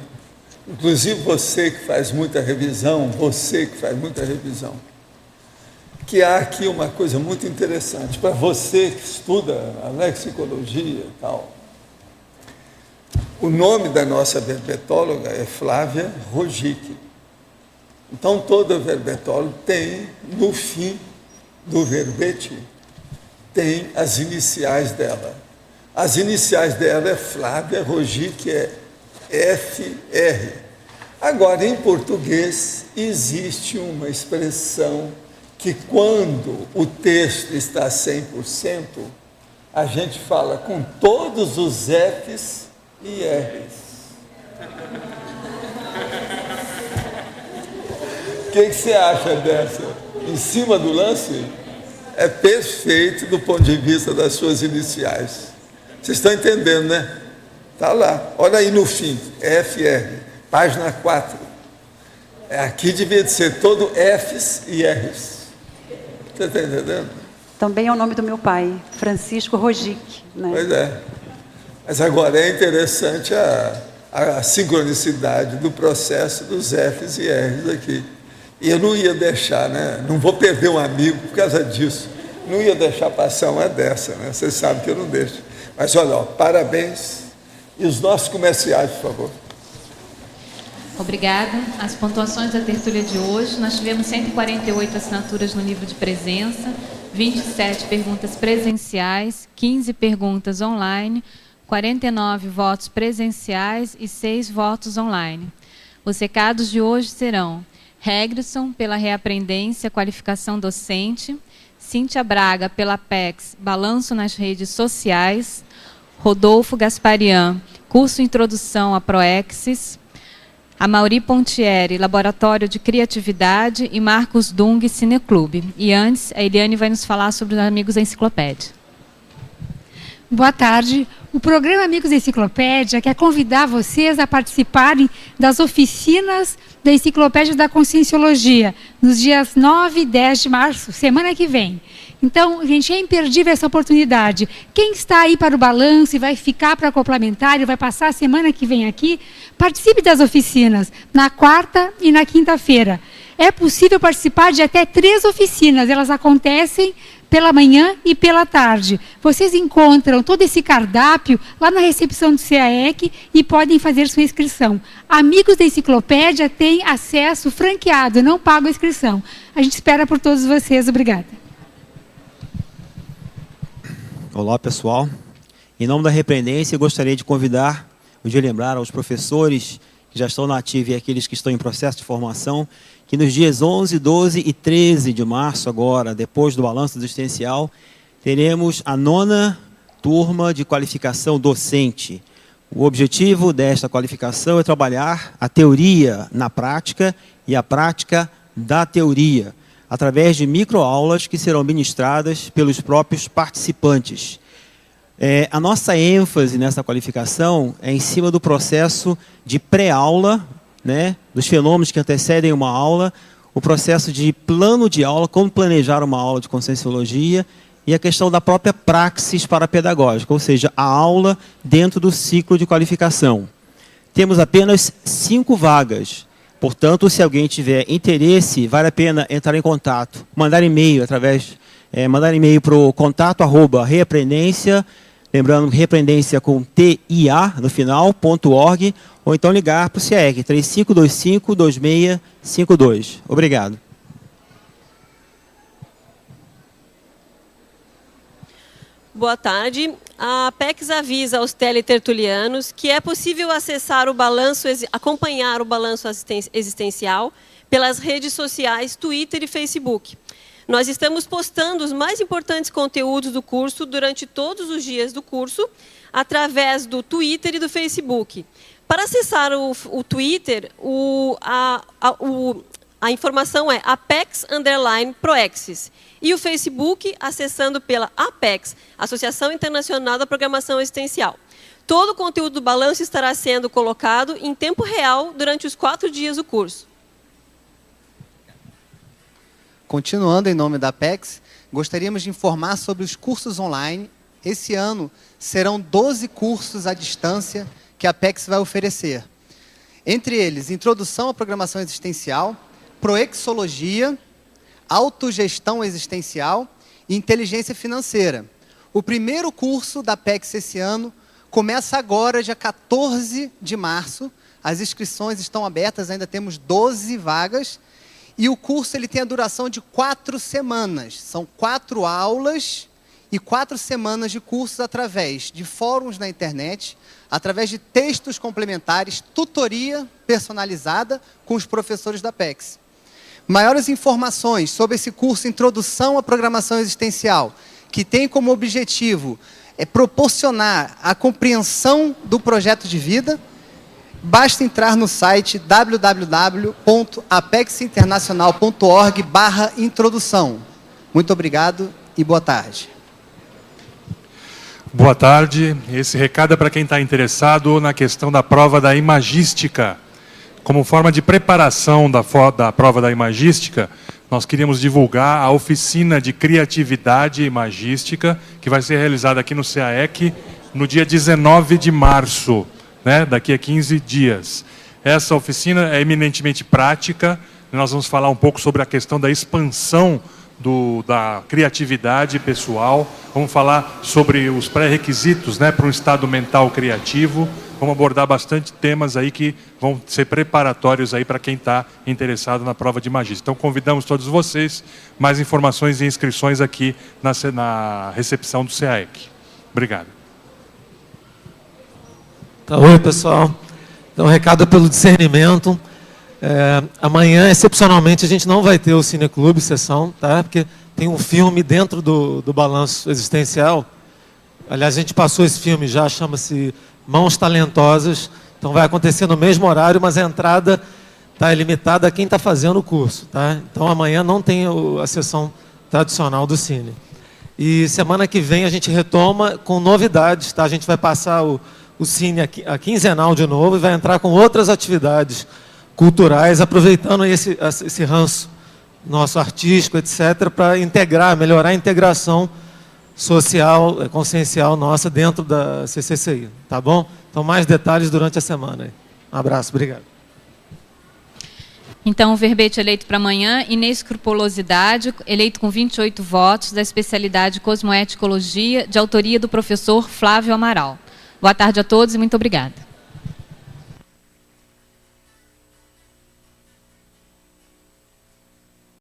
inclusive você que faz muita revisão, que há aqui uma coisa muito interessante, para você que estuda a lexicologia e tal. O nome da nossa verbetóloga é Flávia Rojik. Então, todo verbetólogo tem, no fim do verbete, tem as iniciais dela. As iniciais dela é Flávia Rojik, é FR. Agora, em português, existe uma expressão que, quando o texto está 100%, a gente fala com todos os Fs e Rs. O que você acha dessa? Em cima do lance? É perfeito do ponto de vista das suas iniciais. Vocês estão entendendo, né? Está lá. Olha aí no fim. FR. Página 4. Aqui devia de ser todo Fs e Rs. Você está entendendo? Também é o nome do meu pai, Francisco Rojik, né? Pois é. Mas agora é interessante a sincronicidade do processo dos Fs e Rs aqui. E eu não ia deixar, né? Não vou perder um amigo por causa disso. Não ia deixar passar uma dessa, né? Vocês sabem que eu não deixo. Mas olha, parabéns. E os nossos comerciais, por favor. Obrigada. As pontuações da tertúlia de hoje, nós tivemos 148 assinaturas no livro de presença, 27 perguntas presenciais, 15 perguntas online, 49 votos presenciais e 6 votos online. Os recados de hoje serão: Regrisson, pela reaprendência, qualificação docente; Cíntia Braga, pela PEX, balanço nas redes sociais; Rodolfo Gasparian, curso Introdução a Proexis; Amaury Pontieri, Laboratório de Criatividade; e Marcos Dung, Cineclube. E antes, a Eliane vai nos falar sobre os Amigos da Enciclopédia. Boa tarde. O programa Amigos da Enciclopédia quer convidar vocês a participarem das oficinas da Enciclopédia da Conscienciologia, nos dias 9 e 10 de março, semana que vem. Então, gente, é imperdível essa oportunidade. Quem está aí para o balanço e vai ficar para complementar, vai passar a semana que vem aqui, participe das oficinas, na quarta e na quinta-feira. É possível participar de até 3 oficinas, elas acontecem pela manhã e pela tarde. Vocês encontram todo esse cardápio lá na recepção do CAEC e podem fazer sua inscrição. Amigos da Enciclopédia têm acesso franqueado, não pagam a inscrição. A gente espera por todos vocês. Obrigada. Olá, pessoal. Em nome da Repreendência, eu gostaria de convidar, de lembrar aos professores que já estão na ativa e aqueles que estão em processo de formação, que nos dias 11, 12 e 13 de março, agora, depois do balanço existencial, teremos a 9ª turma de qualificação docente. O objetivo desta qualificação é trabalhar a teoria na prática e a prática da teoria, através de microaulas que serão ministradas pelos próprios participantes. A nossa ênfase nessa qualificação é em cima do processo de pré-aula, né, dos fenômenos que antecedem uma aula, o processo de plano de aula, como planejar uma aula de conscienciologia, e a questão da própria praxis parapedagógica, ou seja, a aula dentro do ciclo de qualificação. Temos apenas 5 vagas, portanto, se alguém tiver interesse, vale a pena entrar em contato, mandar e-mail mandar e-mail para o contato@reaprendência, lembrando, Reaprendência com TIA no final, .org, ou então ligar para o CIEC, 3525-2652. Obrigado. Boa tarde. A Apex avisa aos teletertulianos que é possível acessar acompanhar o balanço existencial pelas redes sociais Twitter e Facebook. Nós estamos postando os mais importantes conteúdos do curso durante todos os dias do curso, através do Twitter e do Facebook. Para acessar o Twitter, a informação é Apex_Proexis. E o Facebook, acessando pela Apex, Associação Internacional da Programação Existencial. Todo o conteúdo do balanço estará sendo colocado em tempo real durante os 4 dias do curso. Continuando em nome da Apex, gostaríamos de informar sobre os cursos online. Esse ano serão 12 cursos à distância que a Apex vai oferecer. Entre eles, Introdução à Programação Existencial, Proexologia, Autogestão Existencial e Inteligência Financeira. O primeiro curso da Apex esse ano começa agora, dia 14 de março. As inscrições estão abertas, ainda temos 12 vagas. E o curso ele tem a duração de 4 semanas. São 4 aulas e 4 semanas de cursos através de fóruns na internet, através de textos complementares, tutoria personalizada com os professores da Apex. Maiores informações sobre esse curso Introdução à Programação Existencial, que tem como objetivo proporcionar a compreensão do projeto de vida, basta entrar no site www.apexinternacional.org/introdução. Muito obrigado e boa tarde. Boa tarde. Esse recado é para quem está interessado na questão da prova da imagística. Como forma de preparação da prova da imagística, nós queríamos divulgar a oficina de criatividade imagística, que vai ser realizada aqui no CAEC no dia 19 de março, né, daqui a 15 dias. Essa oficina é eminentemente prática, nós vamos falar um pouco sobre a questão da expansão da criatividade pessoal, vamos falar sobre os pré-requisitos, né, para um estado mental criativo, vamos abordar bastante temas aí que vão ser preparatórios aí para quem está interessado na prova de magia. Então convidamos todos vocês, mais informações e inscrições aqui na recepção do CAEC. Obrigado. Tá, oi, pessoal. Então, recado pelo discernimento. Amanhã, excepcionalmente, a gente não vai ter o Cineclube sessão, tá? Porque tem um filme dentro do balanço existencial. Aliás, a gente passou esse filme já, chama-se Mãos Talentosas. Então vai acontecer no mesmo horário, mas a entrada está limitada a quem está fazendo o curso, tá? Então amanhã não tem a sessão tradicional do Cine. E semana que vem a gente retoma com novidades, tá? A gente vai passar o Cine a quinzenal de novo e vai entrar com outras atividades culturais, aproveitando esse ranço nosso artístico, etc., para integrar, melhorar a integração social, consciencial nossa dentro da CCCI, tá bom? Então, mais detalhes durante a semana. Um abraço, obrigado. Então, o verbete eleito para amanhã, inescrupulosidade, eleito com 28 votos, da especialidade Cosmoeticologia, de autoria do professor Flávio Amaral. Boa tarde a todos e muito obrigada.